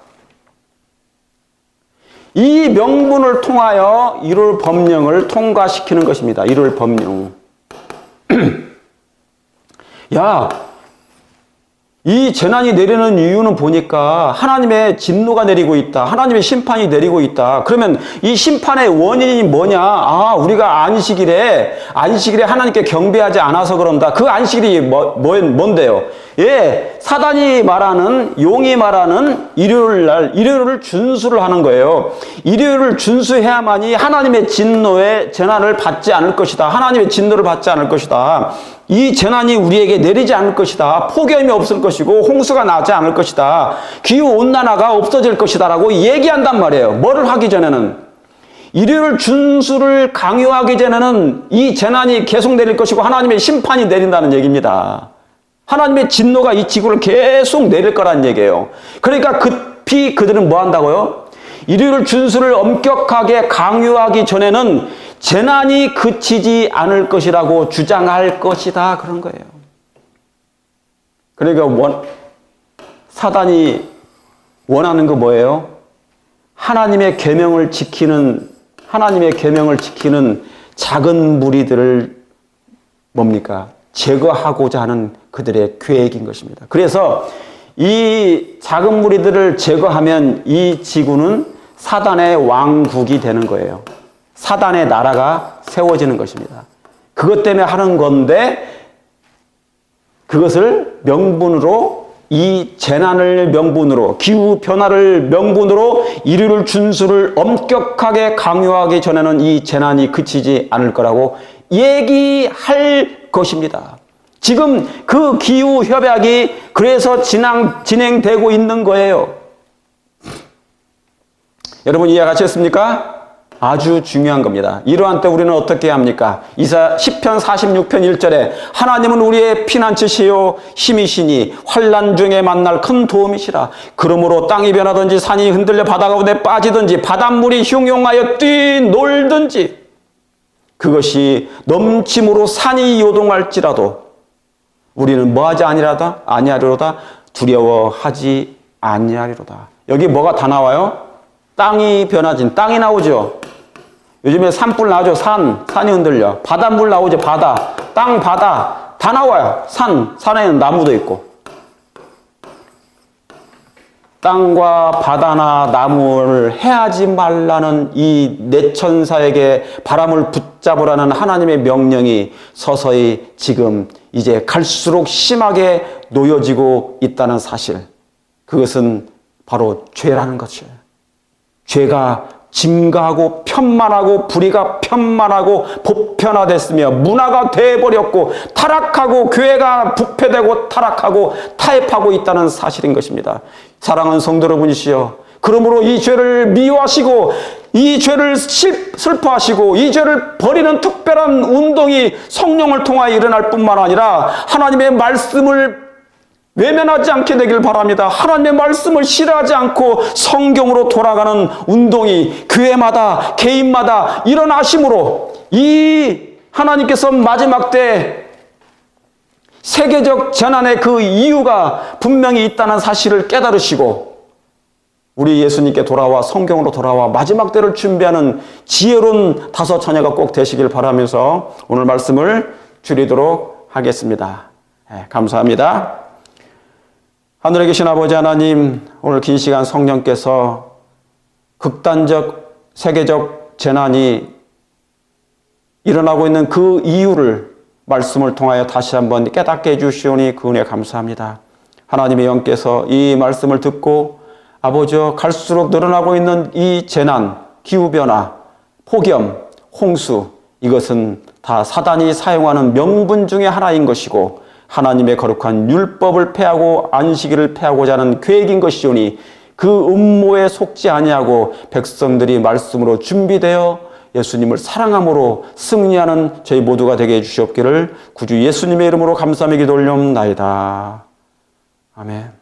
이 명분을 통하여 1월 법령을 통과시키는 것입니다. 1월 법령. 이 재난이 내리는 이유는 보니까 하나님의 진노가 내리고 있다. 하나님의 심판이 내리고 있다. 그러면 이 심판의 원인이 뭐냐? 우리가 안식일에 하나님께 경배하지 않아서 그런다. 그 안식일이 뭔데요? 사단이 말하는, 용이 말하는 일요일을 준수를 하는 거예요. 일요일을 준수해야만이 하나님의 진노의 재난을 받지 않을 것이다. 하나님의 진노를 받지 않을 것이다. 이 재난이 우리에게 내리지 않을 것이다. 폭염이 없을 것이고 홍수가 나지 않을 것이다. 기후온난화가 없어질 것이다 라고 얘기한단 말이에요. 뭐를 하기 전에는? 일요일 준수를 강요하기 전에는 이 재난이 계속 내릴 것이고 하나님의 심판이 내린다는 얘기입니다. 하나님의 진노가 이 지구를 계속 내릴 거란 얘기예요. 그러니까 급히 그들은 뭐 한다고요? 일요일 준수를 엄격하게 강요하기 전에는 재난이 그치지 않을 것이라고 주장할 것이다. 그런 거예요. 그러니까 사단이 원하는 거 뭐예요? 하나님의 계명을 지키는 작은 무리들을 뭡니까? 제거하고자 하는 그들의 계획인 것입니다. 그래서 이 작은 무리들을 제거하면 이 지구는 사단의 왕국이 되는 거예요. 사단의 나라가 세워지는 것입니다. 그것 때문에 하는 건데 그것을 명분으로 이 재난을 명분으로 기후변화를 명분으로 일요일 준수를 엄격하게 강요하기 전에는 이 재난이 그치지 않을 거라고 얘기할 것입니다. 지금 그 기후협약이 그래서 진행되고 있는 거예요. 여러분 이해하셨습니까? 아주 중요한 겁니다. 이러한 때 우리는 어떻게 합니까? 시편 46편 1절에 하나님은 우리의 피난처시요 힘이시니 환난 중에 만날 큰 도움이시라. 그러므로 땅이 변하든지 산이 흔들려 바다 가운데 빠지든지 바닷물이 흉용하여 뛰놀든지 그것이 넘침으로 산이 요동할지라도 우리는 뭐하지 아니하리로다 두려워하지 아니하리로다. 여기 뭐가 다 나와요? 땅이 변하진 땅이 나오죠. 요즘에 산불 나오죠. 산이 흔들려. 바닷물 나오죠. 바다, 땅, 바다 다 나와요. 산에는 나무도 있고. 땅과 바다나 나무를 해하지 말라는 이 내천사에게 바람을 붙잡으라는 하나님의 명령이 서서히 지금 이제 갈수록 심하게 놓여지고 있다는 사실. 그것은 바로 죄라는 것이에요. 죄가 증가하고 편만하고 불의가 편만하고 보편화됐으며 문화가 돼버렸고 타락하고 교회가 부패되고 타락하고 타협하고 있다는 사실인 것입니다. 사랑하는 성도 여러분이시여, 그러므로 이 죄를 미워하시고 이 죄를 슬퍼하시고 이 죄를 버리는 특별한 운동이 성령을 통하여 일어날 뿐만 아니라 하나님의 말씀을 외면하지 않게 되길 바랍니다. 하나님의 말씀을 싫어하지 않고 성경으로 돌아가는 운동이 교회마다 개인마다 일어나심으로 이 하나님께서 마지막 때 세계적 재난의 그 이유가 분명히 있다는 사실을 깨달으시고 우리 예수님께 돌아와 성경으로 돌아와 마지막 때를 준비하는 지혜로운 다섯 자녀가 꼭 되시길 바라면서 오늘 말씀을 줄이도록 하겠습니다. 감사합니다. 하늘에 계신 아버지 하나님, 오늘 긴 시간 성령께서 극단적 세계적 재난이 일어나고 있는 그 이유를 말씀을 통하여 다시 한번 깨닫게 해주시오니 그 은혜 감사합니다. 하나님의 영께서 이 말씀을 듣고 아버지여 갈수록 늘어나고 있는 이 재난, 기후변화, 폭염, 홍수, 이것은 다 사단이 사용하는 명분 중에 하나인 것이고 하나님의 거룩한 율법을 폐하고 안식일을 폐하고자 하는 계획인 것이오니 그 음모에 속지 아니하고 백성들이 말씀으로 준비되어 예수님을 사랑함으로 승리하는 저희 모두가 되게 해주시옵기를 구주 예수님의 이름으로 감사하며 기도 올려옵나이다. 아멘.